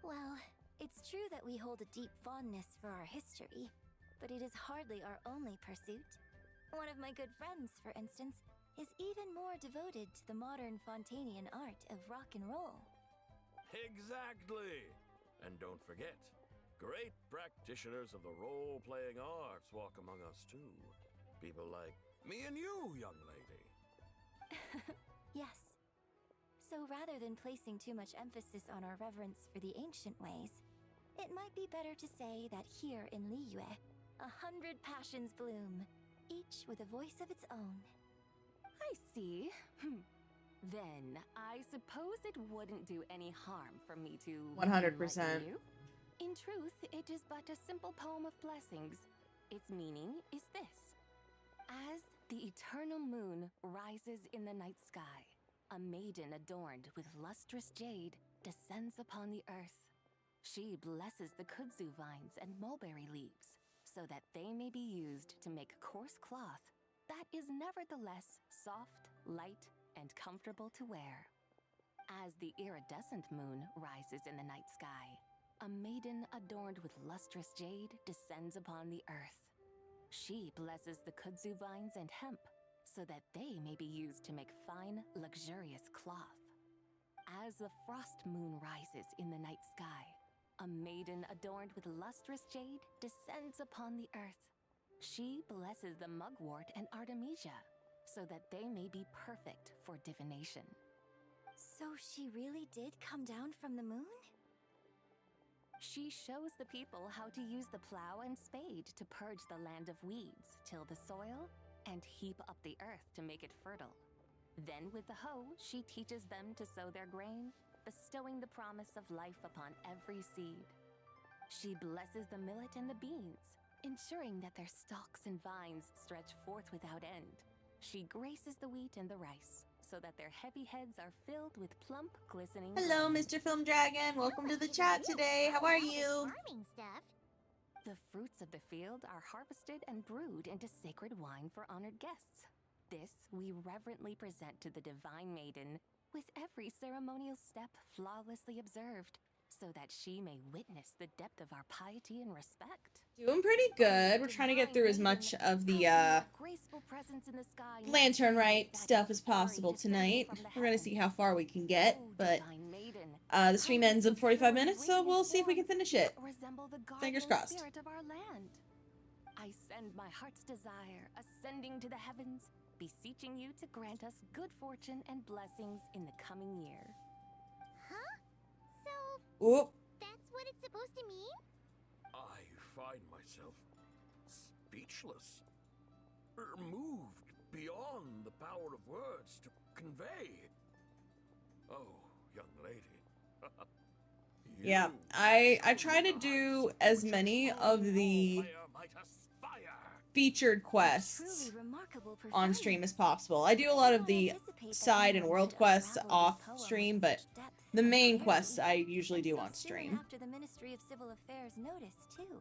Well, it's true that we hold a deep fondness for our history, but it is hardly our only pursuit. One of my good friends, for instance, is even more devoted to the modern Fontanian art of rock and roll. Exactly! And don't forget, great practitioners of the role-playing arts walk among us too. People like me and you, young lady. Yes. So rather than placing too much emphasis on our reverence for the ancient ways, it might be better to say that here in Liyue, 100 passions bloom, each with a voice of its own. I see. Then, I suppose it wouldn't do any harm for me to 100%. enlighten you. In truth, it is but a simple poem of blessings. Its meaning is this. As the eternal moon rises in the night sky, a maiden adorned with lustrous jade descends upon the earth. She blesses the kudzu vines and mulberry leaves so that they may be used to make coarse cloth that is nevertheless soft, light, and comfortable to wear. As the iridescent moon rises in the night sky, a maiden adorned with lustrous jade descends upon the earth. She blesses the kudzu vines and hemp so that they may be used to make fine, luxurious cloth. As the frost moon rises in the night sky, a maiden adorned with lustrous jade descends upon the earth. She blesses the mugwort and artemisia so that they may be perfect for divination. So she really did come down from the moon? She shows the people how to use the plow and spade to purge the land of weeds, till the soil, and heap up the earth to make it fertile. Then with the hoe, she teaches them to sow their grain, bestowing the promise of life upon every seed. She blesses the millet and the beans, ensuring that their stalks and vines stretch forth without end. She graces the wheat and the rice, so that their heavy heads are filled with plump, glistening Hello, grain. Mr. Film Dragon. Welcome to the chat today. How are you? Farming stuff. The fruits of the field are harvested and brewed into sacred wine for honored guests. This we reverently present to the divine maiden, with every ceremonial step flawlessly observed, so that she may witness the depth of our piety and respect. Doing pretty good. We're trying to get through as much of the Graceful presence in the sky Lantern Rite stuff as possible tonight. We're gonna see how far we can get, but the stream ends in 45 minutes, so we'll see if we can finish it. Resemble the Fingers guardian crossed. spirit of our land. I send my heart's desire, ascending to the heavens, beseeching you to grant us good fortune and blessings in the coming year. Huh? So, Whoop. that's what it's supposed to mean? I find myself speechless, moved beyond the power of words to convey. Oh, young lady. Yeah, I try to do as many of the featured quests on stream as possible. I do a lot of the side and world quests off stream, but the main quests I usually do on stream. After the Ministry of Civil Affairs noticed, too.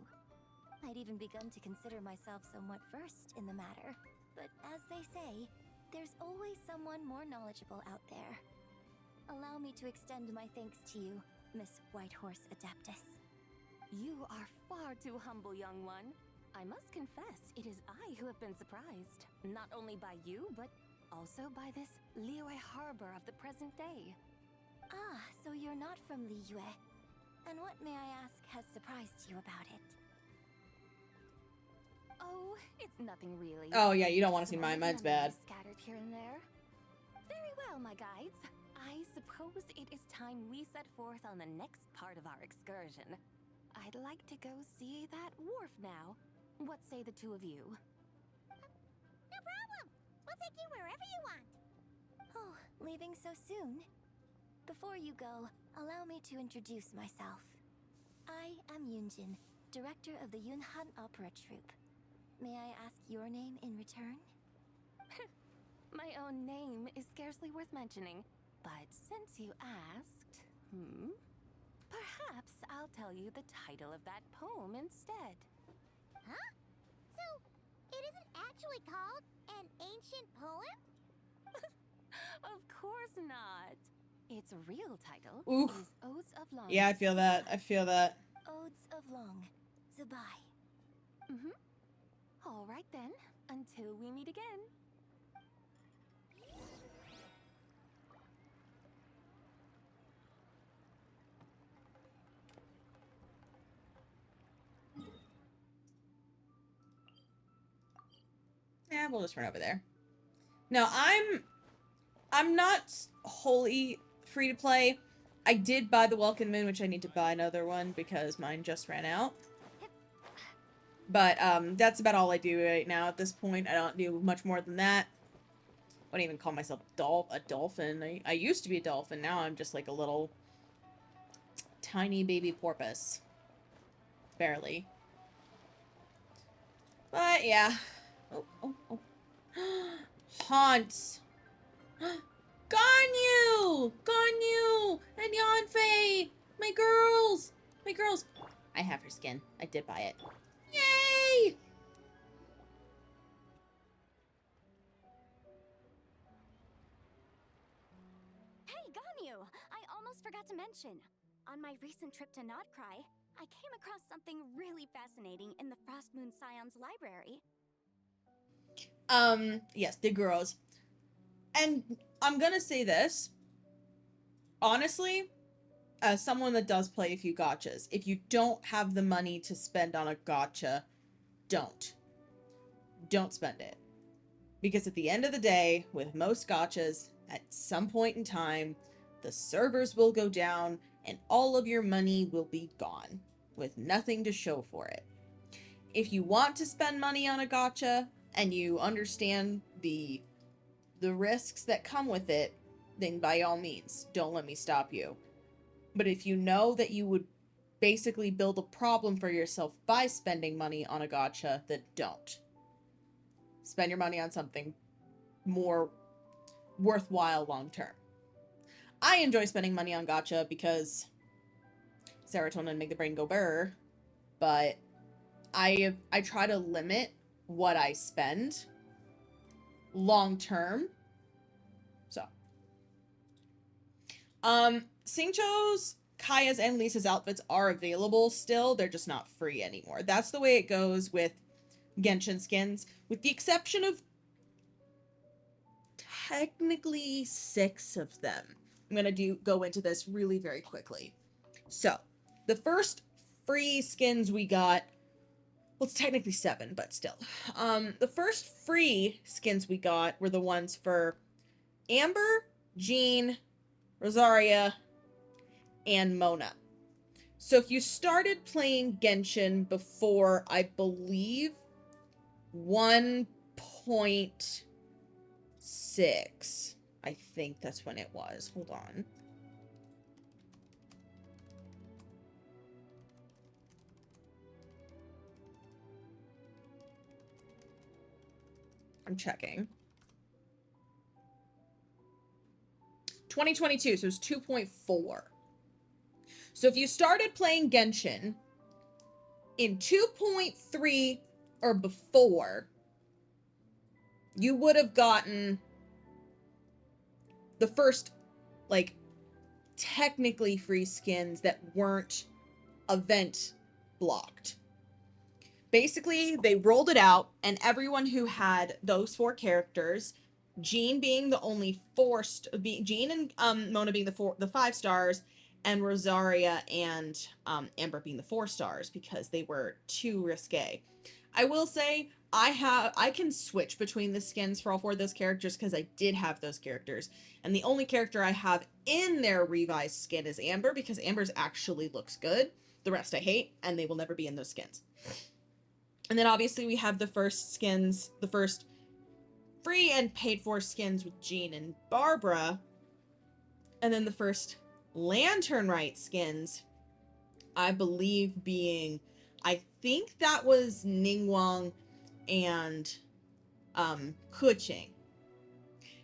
I'd even begun to consider myself somewhat versed in the matter. But as they say, there's always someone more knowledgeable out there. Allow me to extend my thanks to you, Miss Whitehorse Adeptus. You are far too humble, young one. I must confess, it is I who have been surprised, not only by you, but also by this Liyue harbor of the present day. Ah, so you're not from Liyue. And what, may I ask, has surprised you about it? Oh, it's nothing really. Oh yeah, you don't want to see mine. Mine's bad. Scattered here and there. Very well, my guides. I suppose it is time we set forth on the next part of our excursion. I'd like to go see that wharf now. What say the two of you? No problem. We'll take you wherever you want. Oh, leaving so soon? Before you go, allow me to introduce myself. I am Yunjin, director of the Yunhan Opera Troupe. May I ask your name in return? My own name is scarcely worth mentioning, but since you asked, perhaps I'll tell you the title of that poem instead. Huh? So, it isn't actually called an ancient poem? Of course not. Its real title Oof. is Odes of Long. Yeah, I feel that. I feel that. Odes of Long, Zabai. All right then, until we meet again. Yeah, we'll just run over there. No, I'm not wholly free to play. I did buy the Welkin Moon, which I need to buy another one because mine just ran out. But that's about all I do right now at this point. I don't do much more than that. I wouldn't even call myself a dolphin. I used to be a dolphin. Now I'm just like a little tiny baby porpoise. Barely. But yeah. Oh. Haunts. Ganyu, and Yanfei, my girls, my girls. I have her skin. I did buy it. Yay! Hey, Ganyu! I almost forgot to mention. On my recent trip to Notcry, I came across something really fascinating in the Frost Moon Scion's library. Yes, the girls. And I'm gonna say this. Honestly, as someone that does play a few gotchas, if you don't have the money to spend on a gotcha, don't. Don't spend it. Because at the end of the day, with most gotchas, at some point in time, the servers will go down and all of your money will be gone, with nothing to show for it. If you want to spend money on a gotcha and you understand the risks that come with it, then by all means, don't let me stop you. But if you know that you would basically build a problem for yourself by spending money on a gotcha, then don't. Spend your money on something more worthwhile long term. I enjoy spending money on gotcha because serotonin make the brain go burr, but I try to limit what I spend long term. So, Xingqiu's, Kaya's, and Lisa's outfits are available still. They're just not free anymore. That's the way it goes with Genshin skins, with the exception of technically 6 of them. I'm gonna go into this really very quickly. So, the first free skins we got, well, it's technically 7, but still. The first free skins we got were the ones for Amber, Jean, Rosaria, and Mona. So if you started playing Genshin before, I believe, 1.6, I think that's when it was. Hold on. I'm checking. 2022, so it was 2.4. So if you started playing Genshin in 2.3 or before, you would have gotten the first, like, technically free skins that weren't event blocked. Basically, they rolled it out, and everyone who had those 4 characters, Jean being the only Jean and Mona being the 5 stars, and Rosaria and Amber being the 4 stars because they were too risque. I will say I can switch between the skins for all 4 of those characters because I did have those characters, and the only character I have in their revised skin is Amber because Amber's actually looks good. The rest I hate, and they will never be in those skins. And then obviously we have the first skins, the first free and paid for skins with Jean and Barbara. And then the first Lantern Rite skins, I believe being, I think that was Ningguang and Kuching.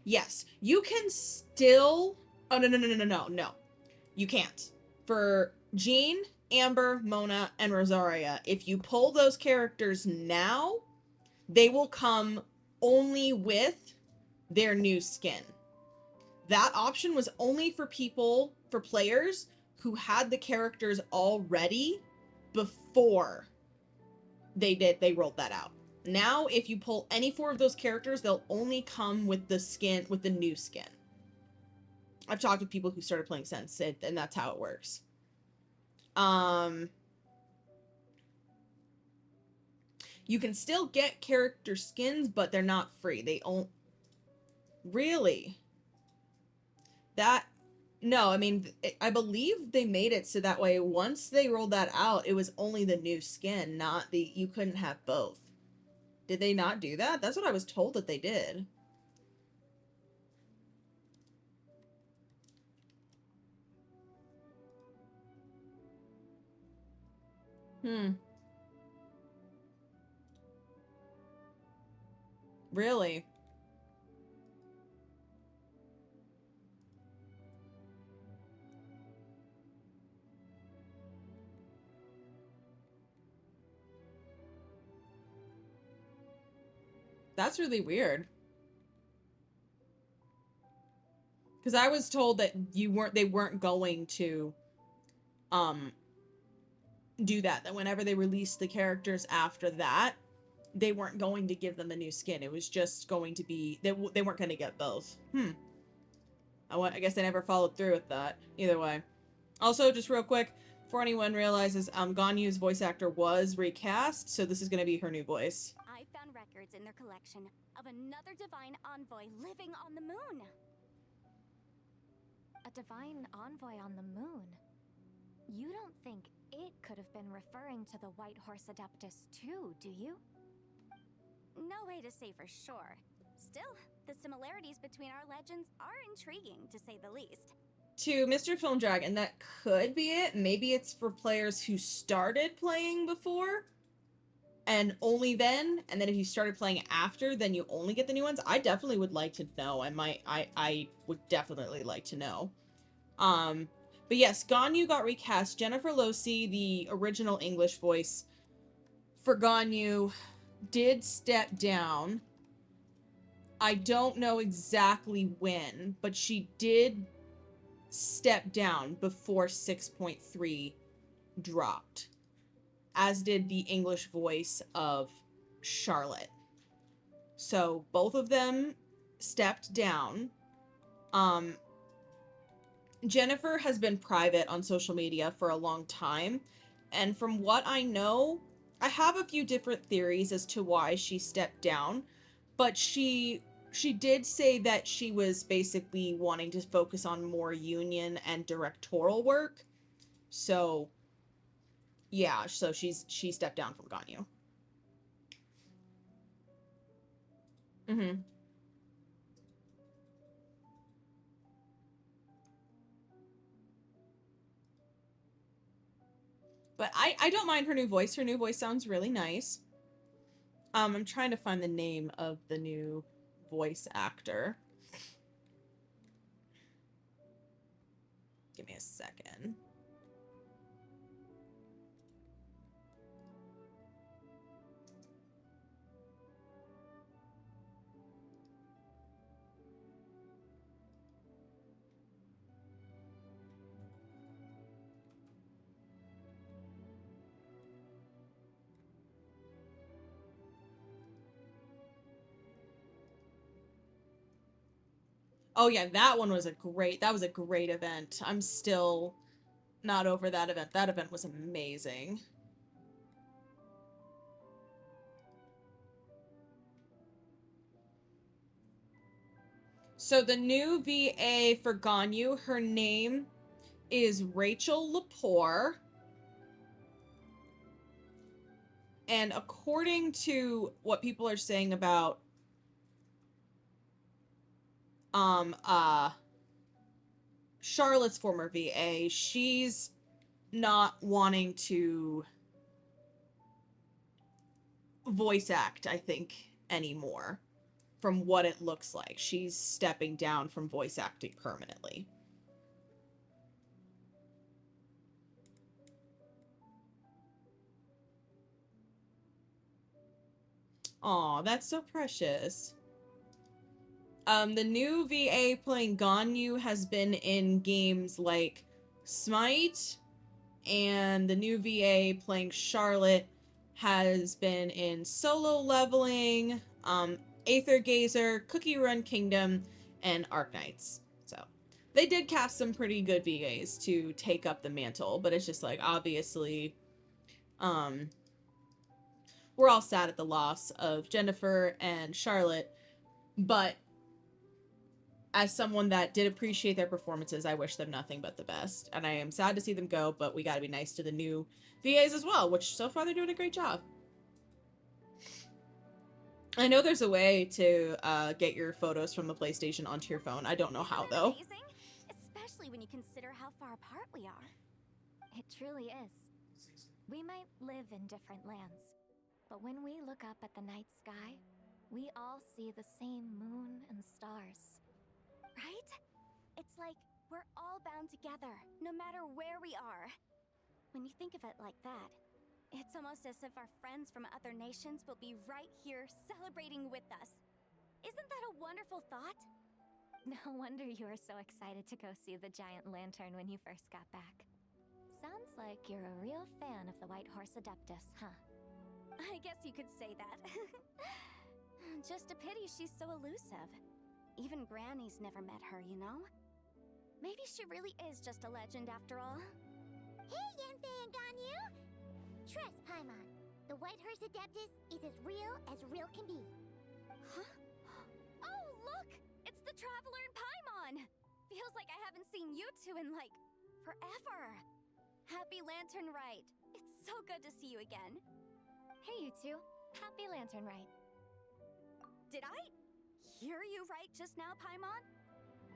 Yes, you can still, oh no. You can't. For Jean, Amber, Mona, and Rosaria, if you pull those characters now, they will come only with their new skin. That option was only for players who had the characters already before they rolled that out. Now, if you pull any 4 of those characters, they'll only come with the new skin. I've talked with people who started playing since, and that's how it works. You can still get character skins, but they're not free. They don't really. No, I mean, I believe they made it so that way once they rolled that out, it was only the new skin, you couldn't have both. Did they not do that? That's what I was told that they did. Really? That's really weird. Because I was told that they weren't going to do that. That whenever they released the characters after that, they weren't going to give them a new skin. It was just going to be they weren't going to get both. I guess they never followed through with that. Either way. Also, just real quick, before anyone realizes, Ganyu's voice actor was recast, so this is going to be her new voice. I found records in their collection of another divine envoy living on the moon. A divine envoy on the moon? You don't think it could have been referring to the White Horse Adeptus too, do you? No way to say for sure. Still, the similarities between our legends are intriguing, to say the least. To Mr. Film Dragon, that could be it. Maybe it's for players who started playing before, and only then, and then if you started playing after, then you only get the new ones. I definitely would like to know. I would definitely like to know. But yes, Ganyu got recast. Jennifer Losey, the original English voice for Ganyu, did step down. I don't know exactly when, but she did step down before 6.3 dropped, as did the English voice of Charlotte. So both of them stepped down. Jennifer has been private on social media for a long time, and from what I know, I have a few different theories as to why she stepped down, but she did say that she was basically wanting to focus on more union and directorial work. So yeah, so she stepped down from Ganyu. But I don't mind her new voice. Her new voice sounds really nice. I'm trying to find the name of the new voice actor. Give me a second. Oh yeah, that was a great event. I'm still not over that event. That event was amazing. So the new VA for Ganyu, her name is Rachel Lepore. And according to what people are saying about Charlotte's former VA, she's not wanting to voice act, I think, anymore. From what it looks like, she's stepping down from voice acting permanently. Aw, that's so precious. The new VA playing Ganyu has been in games like Smite, and the new VA playing Charlotte has been in Solo Leveling, Aether Gazer, Cookie Run Kingdom, and Arknights. So they did cast some pretty good VAs to take up the mantle, but it's just like, obviously, we're all sad at the loss of Jennifer and Charlotte, but as someone that did appreciate their performances, I wish them nothing but the best. And I am sad to see them go, but we gotta be nice to the new VAs as well, which so far they're doing a great job. I know there's a way to get your photos from the PlayStation onto your phone. I don't know how, though. Amazing, especially when you consider how far apart we are. It truly is. We might live in different lands, but when we look up at the night sky, we all see the same moon and stars. Right? It's like we're all bound together, no matter where we are. When you think of it like that, It's almost as if our friends from other nations will be right here celebrating with us. Isn't that a wonderful thought? No wonder you were so excited to go see the giant lantern when you first got back. Sounds like you're a real fan of the White Horse Adeptus, huh? I guess you could say that. Just a pity she's so elusive. Even Granny's never met her, you know? Maybe she really is just a legend after all. Hey, Yanfei and Ganyu! Trust, Paimon. The White Horse Adeptus is as real can be. Huh? Oh, look! It's the Traveler and Paimon! Feels like I haven't seen you two in, like, forever. Happy Lantern Rite. It's so good to see you again. Hey, you two. Happy Lantern Rite. Did I hear you right just now, Paimon?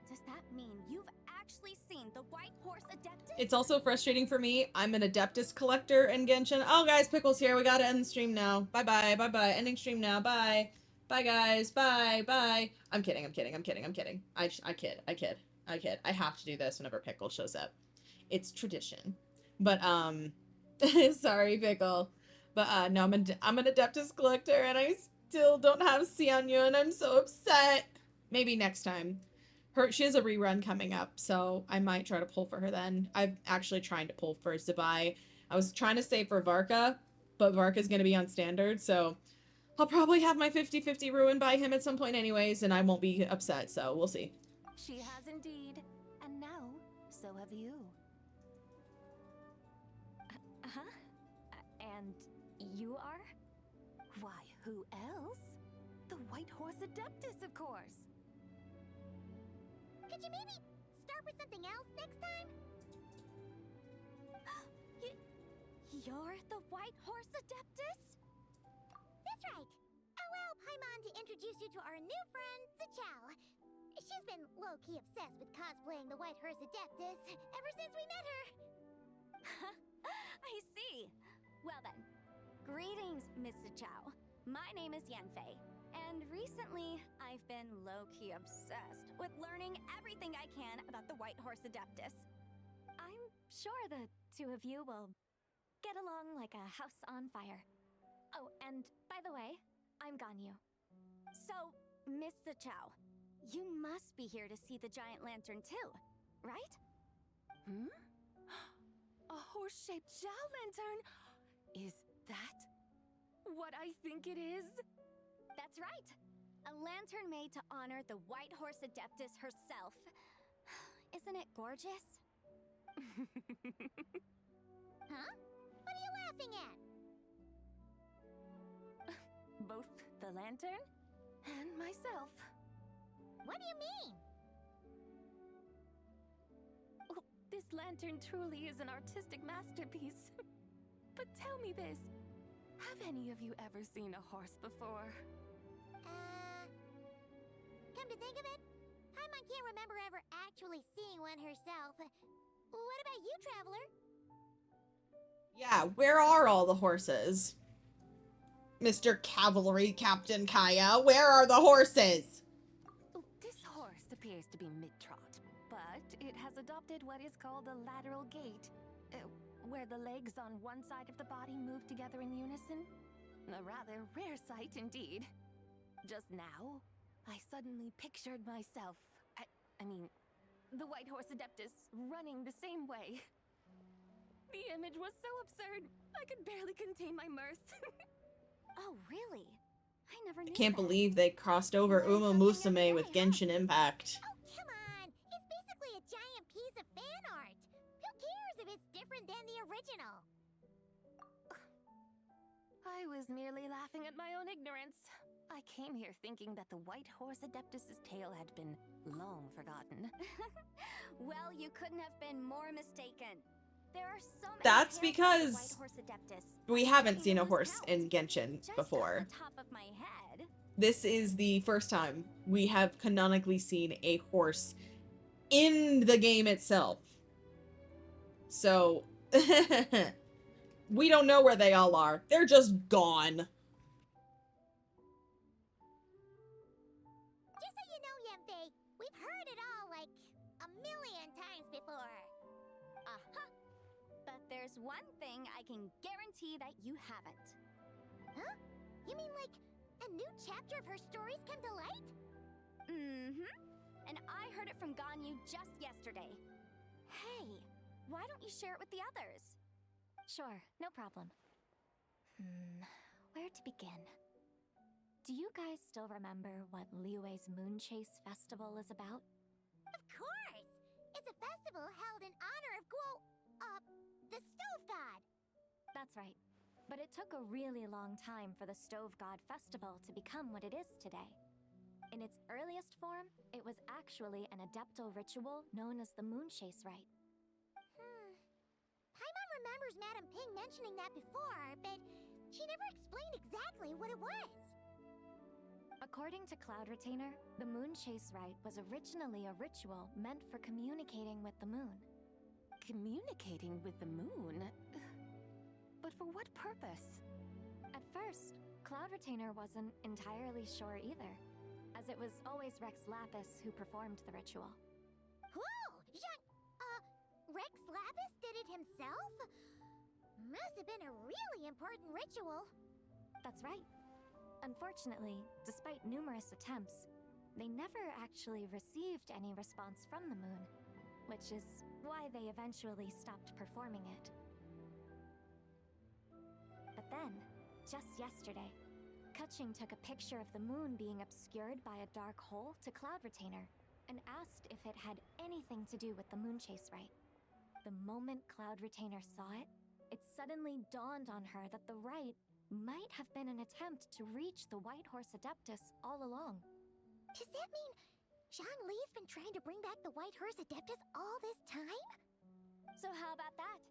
Does that mean you've actually seen the White Horse Adeptus? It's also frustrating for me. I'm an Adeptus collector in Genshin. Oh, guys, Pickle's here. We gotta end the stream now. Bye-bye, bye-bye. Ending stream now. Bye. Bye, guys. Bye, bye. I'm kidding. I kid. I have to do this whenever Pickle shows up. It's tradition. But, sorry, Pickle. But, no, I'm an Adeptus collector, and I still don't have Xianyu, and I'm so upset. Maybe next time. She has a rerun coming up, so I might try to pull for her then. I'm actually trying to pull for Zabai. I was trying to save for Varka, but Varka's going to be on standard, so I'll probably have my 50-50 ruined by him at some point anyways, and I won't be upset, so we'll see. She has indeed. And now, so have you. And you are? Why, who else? The White Horse Adeptus, of course. Could you maybe start with something else next time? You're the White Horse Adeptus? That's right. Allow Paimon to introduce you to our new friend, Zichao. She's been low-key obsessed with cosplaying the White Horse Adeptus ever since we met her. I see. Well then, greetings, Miss Zichao. My name is Yanfei. And recently, I've been low-key obsessed with learning everything I can about the White Horse Adeptus. I'm sure the two of you will get along like a house on fire. Oh, and by the way, I'm Ganyu. So, Miss Zichao, you must be here to see the giant lantern too, right? A horse-shaped Zhao lantern? Is that what I think it is? That's right! A lantern made to honor the White Horse Adeptus herself. Isn't it gorgeous? Huh? What are you laughing at? Both the lantern and myself. What do you mean? Oh, this lantern truly is an artistic masterpiece. But tell me this. Have any of you ever seen a horse before? Come to think of it, Paimon can't remember ever actually seeing one herself. What about you, Traveler? Yeah, where are all the horses? Mr. Cavalry Captain Kaya, where are the horses? Oh, this horse appears to be mid-trot, but it has adopted what is called a lateral gait, where the legs on one side of the body move together in unison. A rather rare sight indeed. Just now, I suddenly pictured myself, I mean, the White Horse Adeptus running the same way. The image was so absurd, I could barely contain my mirth. Oh, really? I never knew I can't that. believe they crossed over Uma Musume with Genshin Impact. Oh, come on! It's basically a giant piece of fan art. Who cares if it's different than the original? I was merely laughing at my own ignorance. I came here thinking that the White Horse Adeptus's tale had been long forgotten. Well, you couldn't have been more mistaken. There are so many That's tales because about the White Horse Adeptus. we haven't seen a horse in Genshin before. Just off the top of my head. This is the first time we have canonically seen a horse in the game itself. So, we don't know where they all are. They're just gone. Just so you know, Yanfei, we've heard it all like a million times before. But there's one thing I can guarantee that you haven't. Huh? You mean like a new chapter of her stories come to light? Mm-hmm. And I heard it from Ganyu just yesterday. Hey, why don't you share it with the others? Sure, no problem. Where to begin? Do you guys still remember what Liyue's Moon Chase Festival is about? Of course! It's a festival held in honor of the Stove God. That's right. But it took a really long time for the Stove God Festival to become what it is today. In its earliest form, it was actually an adeptal ritual known as the Moon Chase Rite. Paimon remembers Madame Ping mentioning that before, but she never explained exactly what it was. According to Cloud Retainer, the Moon Chase Rite was originally a ritual meant for communicating with the moon. Communicating with the moon? But for what purpose? At first, Cloud Retainer wasn't entirely sure either, as it was always Rex Lapis who performed the ritual. Whoa! Rex Lapis did it himself? Must have been a really important ritual. That's right. Unfortunately, despite numerous attempts, they never actually received any response from the moon, which is why they eventually stopped performing it. But then, just yesterday, Keqing took a picture of the moon being obscured by a dark hole to Cloud Retainer and asked if it had anything to do with the Moon Chase Rite. The moment Cloud Retainer saw it, it suddenly dawned on her that the rite might have been an attempt to reach the White Horse Adeptus all along. Does that mean Zhongli's been trying to bring back the White Horse Adeptus all this time? So how about that?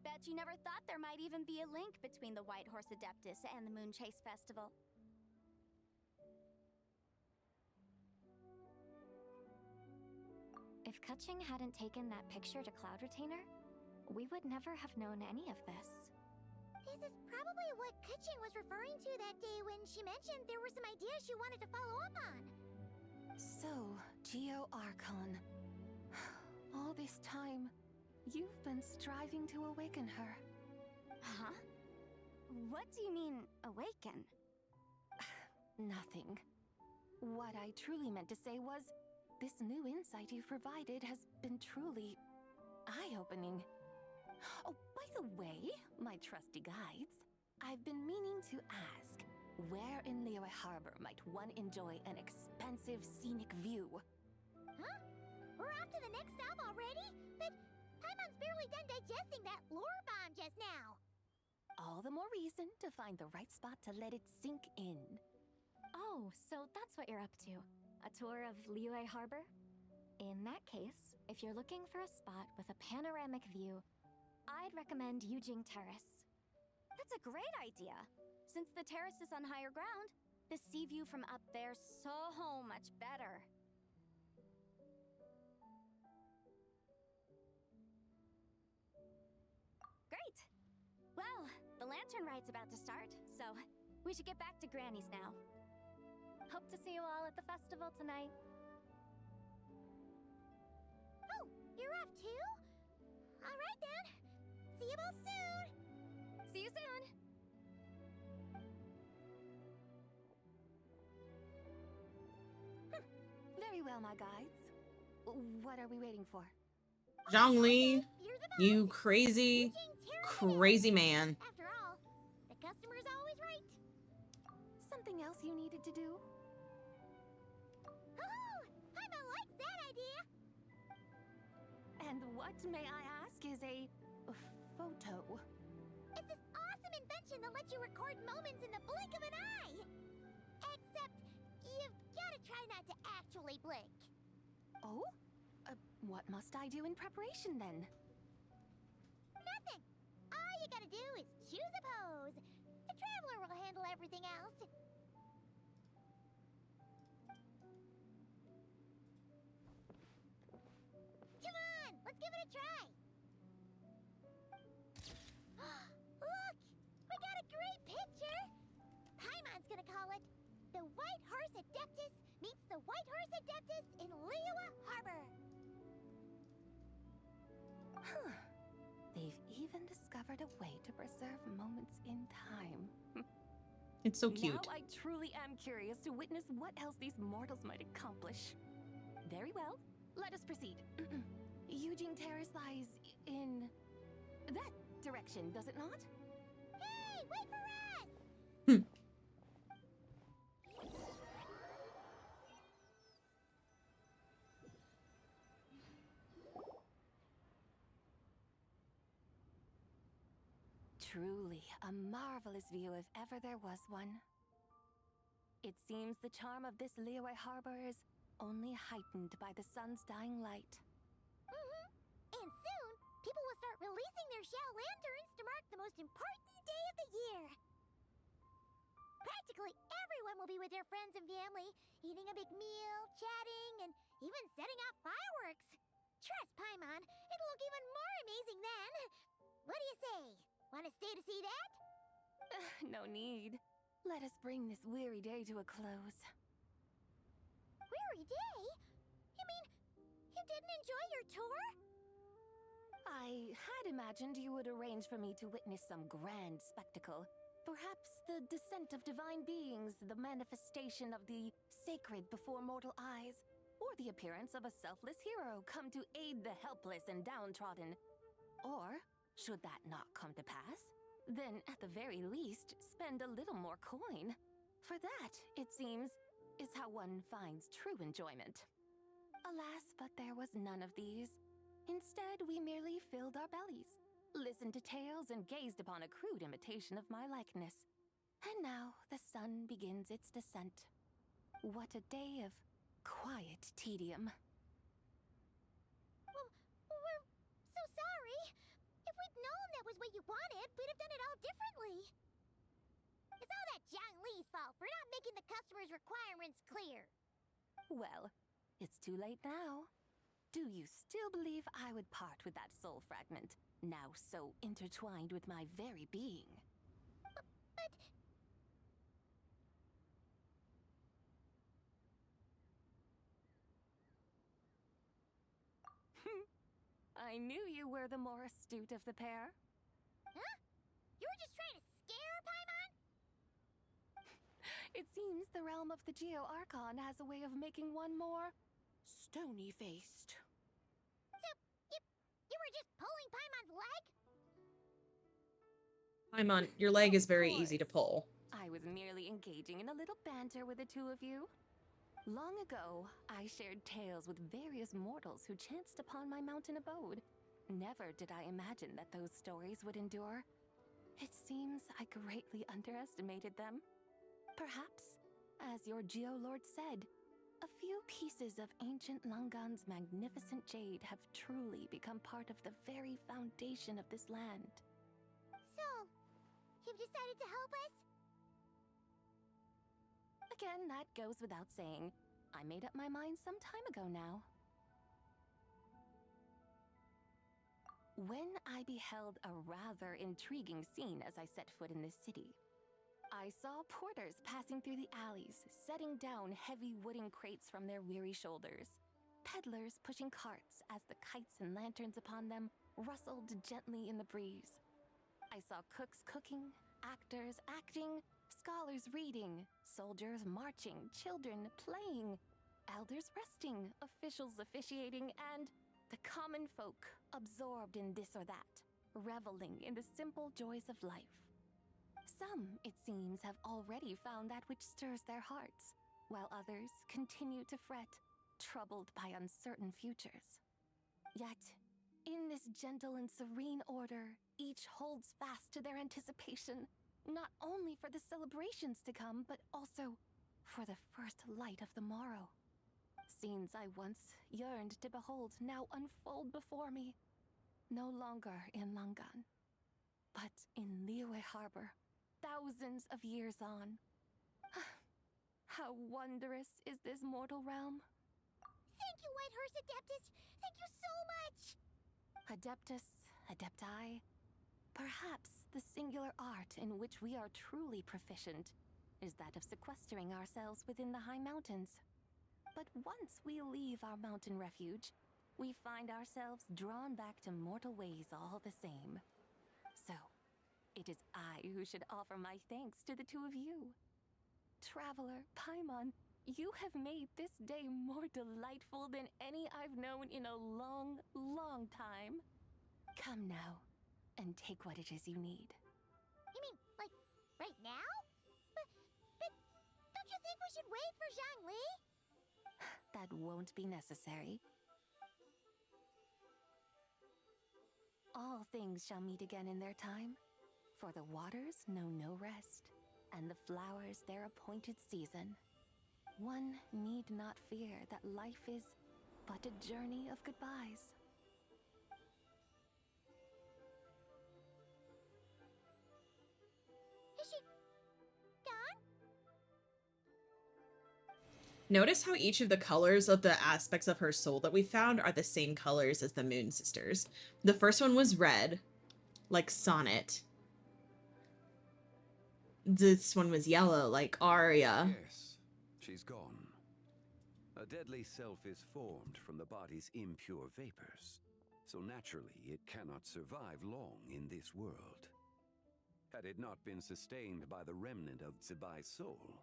Bet you never thought there might even be a link between the White Horse Adeptus and the Moon Chase Festival. If Keqing hadn't taken that picture to Cloud Retainer, we would never have known any of this. This is probably what Keqing was referring to that day when she mentioned there were some ideas she wanted to follow up on. So, Geo Archon. All this time, you've been striving to awaken her. Huh? What do you mean, awaken? Nothing. What I truly meant to say was, this new insight you've provided has been truly eye-opening. Oh, by the way, my trusty guides, I've been meaning to ask, where in Liyue Harbor might one enjoy an expansive scenic view? Huh? We're off to the next stop already? But Paimon's barely done digesting that lore bomb just now. All the more reason to find the right spot to let it sink in. Oh, so that's what you're up to. A tour of Liyue Harbor? In that case, if you're looking for a spot with a panoramic view, I'd recommend Yujing Terrace. That's a great idea! Since the terrace is on higher ground, the sea view from up there's so much better. Great! Well, the lantern ride's about to start, so we should get back to Granny's now. Hope to see you all at the festival tonight. Oh, you're off too? All right then. See you both soon. See you soon. Very well, my guides. What are we waiting for? Zhongli, you crazy, crazy man. After all, the customer's always right. Something else you needed to do? Oh, Paimon likes that idea. And what, may I ask, is a photo? It's this awesome invention that lets you record moments in the blink of an eye. Except, you've gotta try not to actually blink. Oh? What must I do in preparation then? Nothing. All you gotta do is choose a pose. The Traveler will handle everything else. Come on, let's give it a try. Look, we got a great picture. Paimon's gonna call it The White Horse Adeptus Meets the White Horse Adeptus in Liyue Harbor. Huh. They've even discovered a way to preserve moments in time. It's so cute. Now I truly am curious to witness what else these mortals might accomplish. Very well, let us proceed. Eugene Terrace lies in that direction, does it not? Hey, wait for us! Truly a marvelous view if ever there was one. It seems the charm of this Liyue Harbor is only heightened by the sun's dying light. And soon, people will start releasing their Xiao lanterns to mark the most important day of the year. Practically everyone will be with their friends and family, eating a big meal, chatting, and even setting off fireworks. Trust Paimon, it'll look even more amazing then. What do you say? Want to stay to see that? No need. Let us bring this weary day to a close. Weary day? You mean you didn't enjoy your tour? I had imagined you would arrange for me to witness some grand spectacle. Perhaps the descent of divine beings, the manifestation of the sacred before mortal eyes, or the appearance of a selfless hero come to aid the helpless and downtrodden. Or, should that not come to pass, then at the very least, spend a little more coin. For that, it seems, is how one finds true enjoyment. Alas, but there was none of these. Instead, we merely filled our bellies, listened to tales, and gazed upon a crude imitation of my likeness. And now the sun begins its descent. What a day of quiet tedium. Well, we're so sorry. If we'd known that was what you wanted, we'd have done it all differently. It's all that Jiang Li's fault for not making the customer's requirements clear. Well, it's too late now. Do you still believe I would part with that soul fragment, now so intertwined with my very being? But... I knew you were the more astute of the pair. Huh? You were just trying to scare Paimon? It seems the realm of the Geo Archon has a way of making one more stony-faced. So, you were just pulling Paimon's leg? Paimon, your leg is very easy to pull. I was merely engaging in a little banter with the two of you. Long ago, I shared tales with various mortals who chanced upon my mountain abode. Never did I imagine that those stories would endure. It seems I greatly underestimated them. Perhaps, as your Geolord said, a few pieces of ancient Langan's magnificent jade have truly become part of the very foundation of this land. So, you've decided to help us? Again, that goes without saying. I made up my mind some time ago now. When I beheld a rather intriguing scene as I set foot in this city, I saw porters passing through the alleys, setting down heavy wooden crates from their weary shoulders. Peddlers pushing carts as the kites and lanterns upon them rustled gently in the breeze. I saw cooks cooking, actors acting, scholars reading, soldiers marching, children playing, elders resting, officials officiating, and the common folk absorbed in this or that, reveling in the simple joys of life. Some, it seems, have already found that which stirs their hearts, while others continue to fret, troubled by uncertain futures. Yet, in this gentle and serene order, each holds fast to their anticipation, not only for the celebrations to come, but also for the first light of the morrow. Scenes I once yearned to behold now unfold before me, no longer in Langan, but in Liyue Harbor, thousands of years on. How wondrous is this mortal realm! Thank you, Whitehurst Adeptus! Thank you so much! Adeptus, Adepti, perhaps the singular art in which we are truly proficient is that of sequestering ourselves within the high mountains. But once we leave our mountain refuge, we find ourselves drawn back to mortal ways all the same. So, it is I who should offer my thanks to the two of you. Traveler, Paimon, you have made this day more delightful than any I've known in a long, long time. Come now, and take what it is you need. You mean, like, right now? But don't you think we should wait for Zhangli? That won't be necessary. All things shall meet again in their time, for the waters know no rest, and the flowers their appointed season. One need not fear that life is but a journey of goodbyes. Is she gone? Notice how each of the colors of the aspects of her soul that we found are the same colors as the Moon Sisters. The first one was red, like Sonnet. This one was yellow, like Arya. Yes, she's gone. A deadly self is formed from the body's impure vapors, so naturally it cannot survive long in this world. Had it not been sustained by the remnant of Zibai's soul,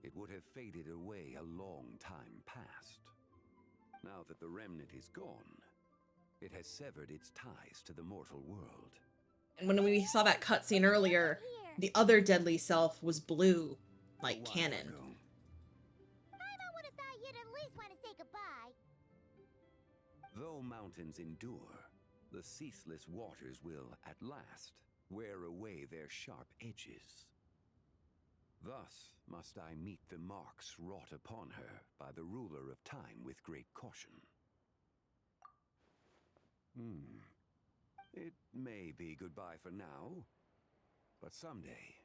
it would have faded away a long time past. Now that the remnant is gone, it has severed its ties to the mortal world. And when we saw that cutscene earlier, the other deadly self was blue, like Canon. I would have thought you'd at least want to say goodbye. Though mountains endure, the ceaseless waters will, at last, wear away their sharp edges. Thus must I meet the marks wrought upon her by the ruler of time with great caution. It may be goodbye for now, but someday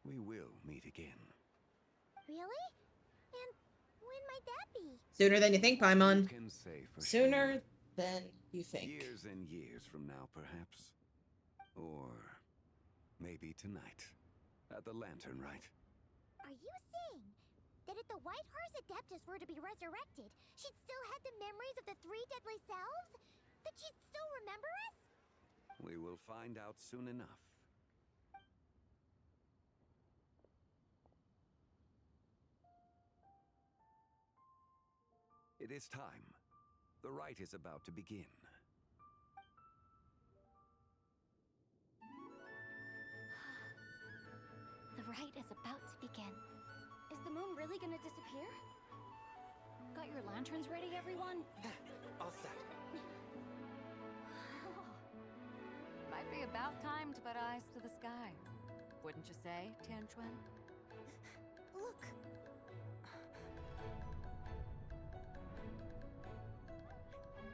we will meet again. Really? And when might that be? Sooner than you think, Paimon. You can say for Sooner sure. than you think. Years and years from now, perhaps. Or maybe tonight, at the Lantern Rite. Are you saying that if the White Horse Adeptus were to be resurrected, she'd still have the memories of the three deadly selves? That she'd still remember us? We will find out soon enough. It is time. The rite is about to begin. The rite is about to begin. Is the moon really gonna disappear? Got your lanterns ready, everyone? All set. Might be about time to put eyes to the sky. Wouldn't you say, Tianchuan? Look!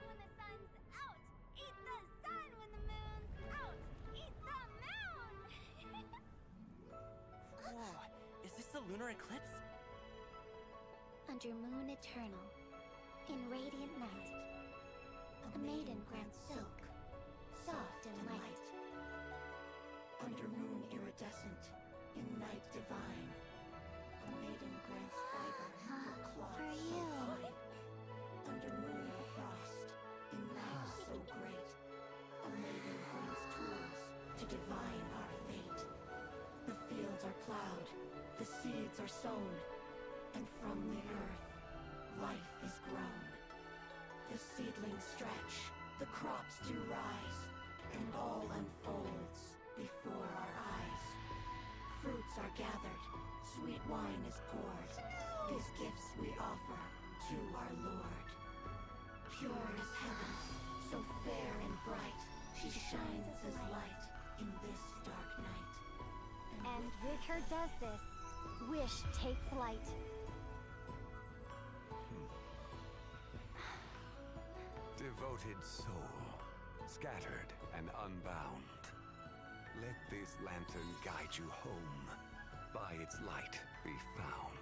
When the sun's out, eat the sun! When the moon's out, eat the moon! Whoa, is this the lunar eclipse? Under moon eternal, in radiant night, a maiden grants silk, soft and light. Under moon iridescent, in night divine, a maiden grants fiber for cloth For so you. fine. Under moon of frost, in night so great, a maiden grants tools to divine our fate. The fields are plowed, the seeds are sown, and from the earth, life is grown. The seedlings stretch, the crops do rise, and all unfolds before our eyes. Fruits are gathered, sweet wine is poured. These gifts we offer to our Lord. Pure is heaven, so fair and bright, she shines as light in this dark night. And with her does this, wish take flight. Devoted soul, scattered and unbound. Let this lantern guide you home. By its light be found.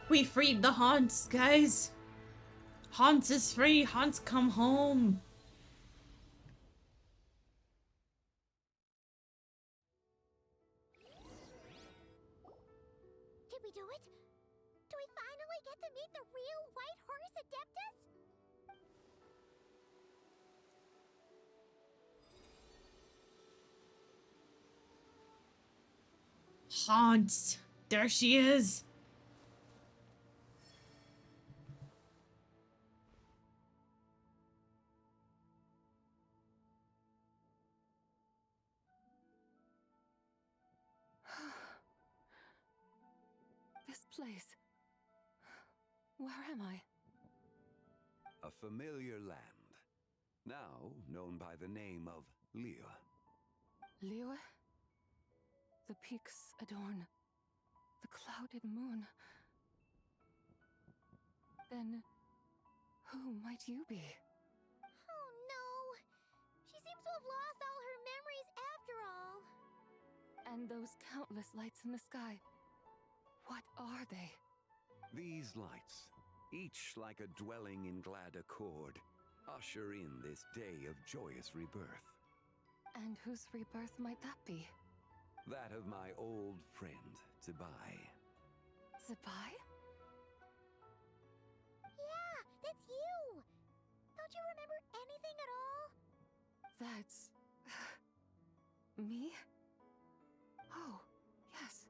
We freed the haunts, guys. Haunts is free. Haunts come home. did we do it? Do we finally get to meet the real White Horse Adeptus? Hans, there she is. This place. Where am I? A familiar land, now known by the name of Liyue. Liyue? The peaks adorn the clouded moon. Then, who might you be? Oh no! She seems to have lost all her memories after all. And those countless lights in the sky. What are they? These lights, each like a dwelling in glad accord, usher in this day of joyous rebirth. And whose rebirth might that be? That of my old friend, Zabai. Zabai? Yeah, that's you! Don't you remember anything at all? That's... me? Oh, yes.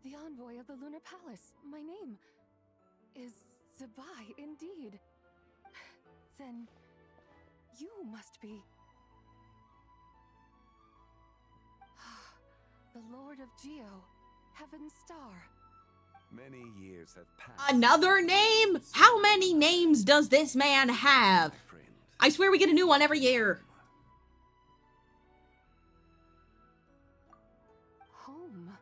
The envoy of the Lunar Palace. My name is Zabai, indeed. Then you must be... the Lord of Geo, Heaven's Star. Many years have passed. Another name? How many names does this man have? I swear we get a new one every year. Home?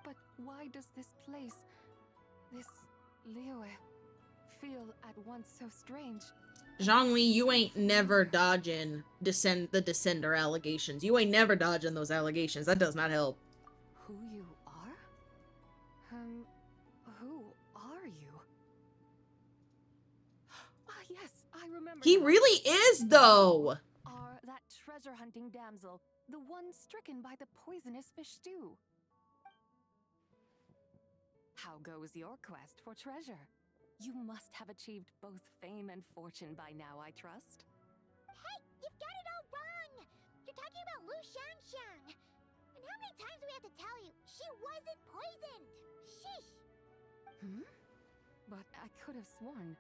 But why does this place, this Liyue, feel at once so strange? Zhongli, you ain't never dodging the Descender allegations. You ain't never dodging those allegations. That does not help. Who you are? Who are you? Ah, yes, I remember. He now. really is, though. Are that treasure-hunting damsel, the one stricken by the poisonous fish stew. How goes your quest for treasure? You must have achieved both fame and fortune by now, I trust. Hey, you've got it all wrong! You're talking about Lu Shanxiang! And how many times do we have to tell you? She wasn't poisoned! Sheesh! Hmm? But I could have sworn...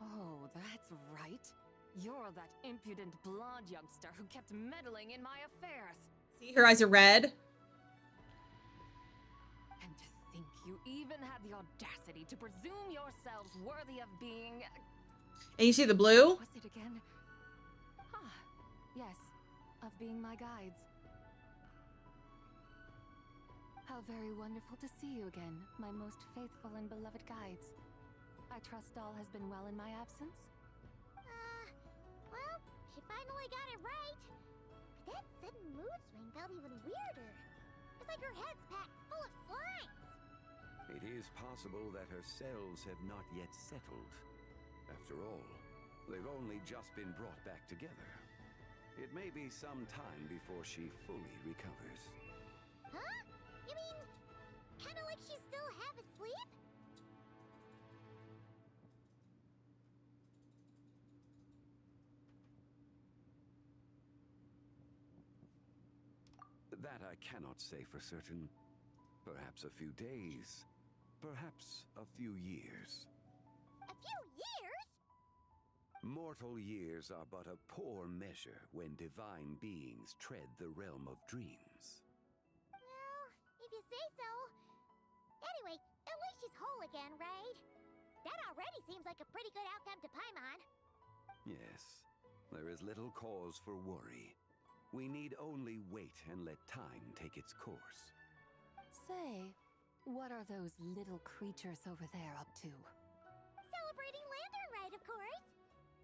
Oh, that's right. You're that impudent blonde youngster who kept meddling in my affairs. See, her eyes are red. And to think you even had the audacity to presume yourselves worthy of being... And you see the blue? Was it again? Ah, yes, of being my guides. How very wonderful to see you again, my most faithful and beloved guides. I trust all has been well in my absence? Well, she finally got it right. But that sudden mood swing felt even weirder. It's like her head's packed full of slimes. It is possible that her cells have not yet settled. After all, they've only just been brought back together. It may be some time before she fully recovers. Huh? You mean, kinda like she's still half asleep? That I cannot say for certain. Perhaps a few days. Perhaps a few years. A few years? Mortal years are but a poor measure when divine beings tread the realm of dreams. Well, if you say so. Anyway, at least she's whole again, right? That already seems like a pretty good outcome to Paimon. Yes, there is little cause for worry. We need only wait and let time take its course. Say, what are those little creatures over there up to? Celebrating Lantern Rite, of course!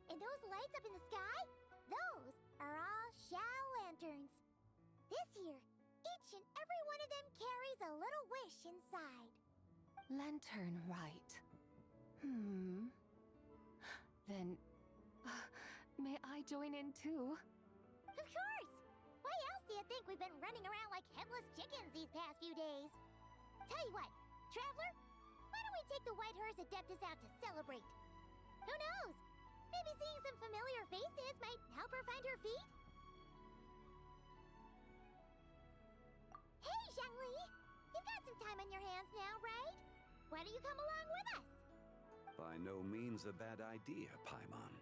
And those lights up in the sky? Those are all Xiao lanterns. This year, each and every one of them carries a little wish inside. Lantern Rite. Then, may I join in too? Of course! Why else do you think we've been running around like headless chickens these past few days? Tell you what, Traveler, why don't we take the White Horse Adeptus out to celebrate? Who knows? Maybe seeing some familiar faces might help her find her feet? Hey, Xiangli! You've got some time on your hands now, right? Why don't you come along with us? By no means a bad idea, Paimon.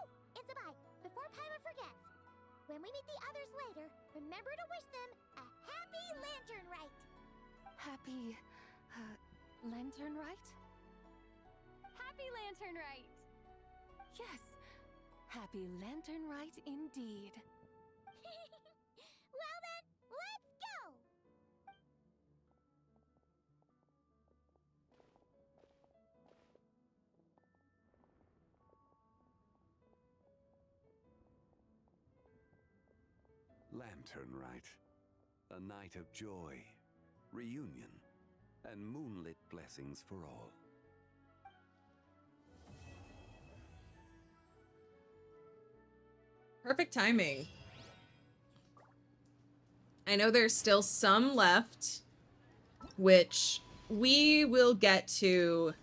Oh, and Sabai, before Paimon forgets, when we meet the others later, remember to wish them a happy Lantern Rite! Happy, Lantern Rite? Happy Lantern Rite! Yes, Happy Lantern Rite indeed. Well then, let's go! Lantern Rite. A night of joy, reunion, and moonlit blessings for all. Perfect timing. I know there's still some left, which we will get to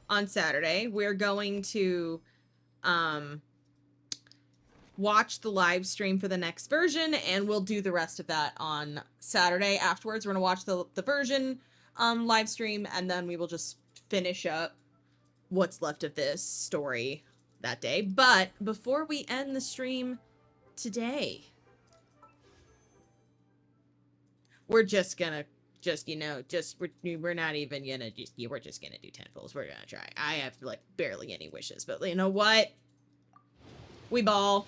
on Saturday. We're going to watch the live stream for the next version, and we'll do the rest of that on Saturday. Afterwards, we're going to watch the version live stream, and then we will just finish up what's left of this story that day. But before we end the stream today, we're just gonna we're not even gonna we're just gonna do 10 pulls. We're gonna try. I have like barely any wishes, but you know what? We ball.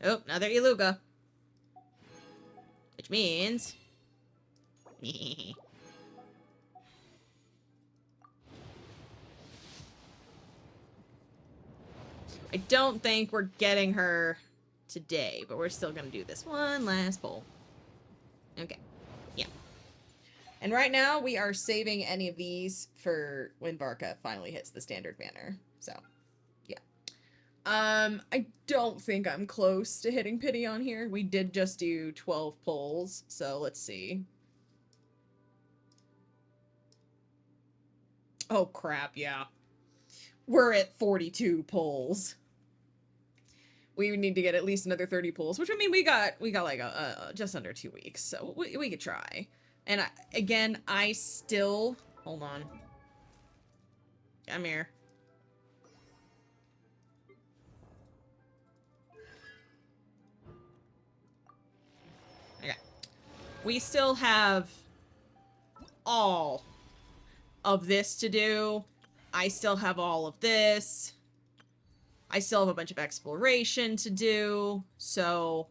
Oh, another Iluga. Which means I don't think we're getting her today, but we're still gonna do this one last pull. Okay. Yeah. And right now, we are saving any of these for when Varka finally hits the standard banner. So, yeah. I don't think I'm close to hitting pity on here. We did just do 12 pulls, so let's see. Oh, crap, yeah. We're at 42 pulls. We need to get at least another 30 pulls, which I mean, we got like just under 2 weeks, so we could try. And again, I still... Hold on. Come here. Okay. We still have all of this to do. I still have all of this. I still have a bunch of exploration to do, so...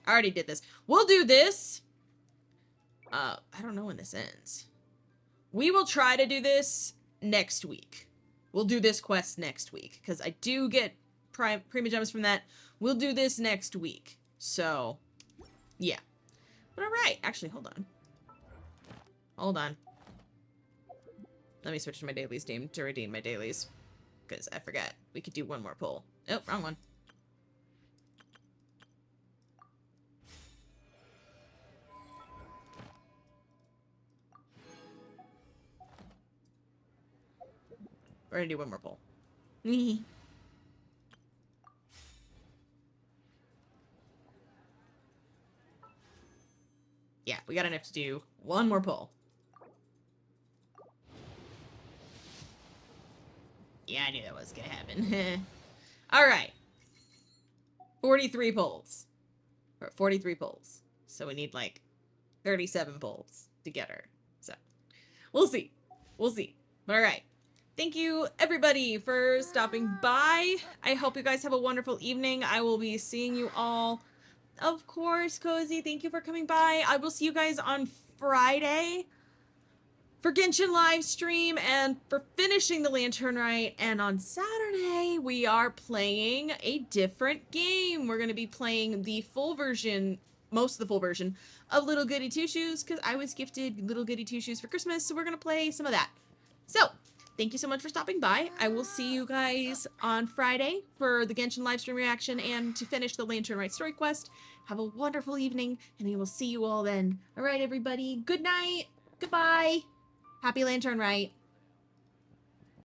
I already did this. We'll do this. I don't know when this ends. We will try to do this next week. We'll do this quest next week, because I do get Prima Gems from that. We'll do this next week. So, yeah. But alright. Actually, hold on. Hold on. Let me switch to my dailies team to redeem my dailies. Because I forgot. We could do one more pull. Oh, wrong one. We're gonna do one more pull. Yeah, we got enough to do one more pull. Yeah, I knew that was gonna happen. Alright. 43 pulls. Or 43 pulls. So we need like 37 pulls to get her. So, we'll see. We'll see. Alright. Thank you, everybody, for stopping by. I hope you guys have a wonderful evening. I will be seeing you all. Of course, Cozy, thank you for coming by. I will see you guys on Friday for Genshin live stream and for finishing the Lantern Rite. And on Saturday, we are playing a different game. We're going to be playing the full version, most of the full version, of Little Goody Two Shoes, because I was gifted Little Goody Two Shoes for Christmas, so we're going to play some of that. So, thank you so much for stopping by. I will see you guys on Friday for the Genshin livestream reaction and to finish the Lantern Rite story quest. Have a wonderful evening, and I will see you all then. All right, everybody. Good night. Goodbye. Happy Lantern Rite.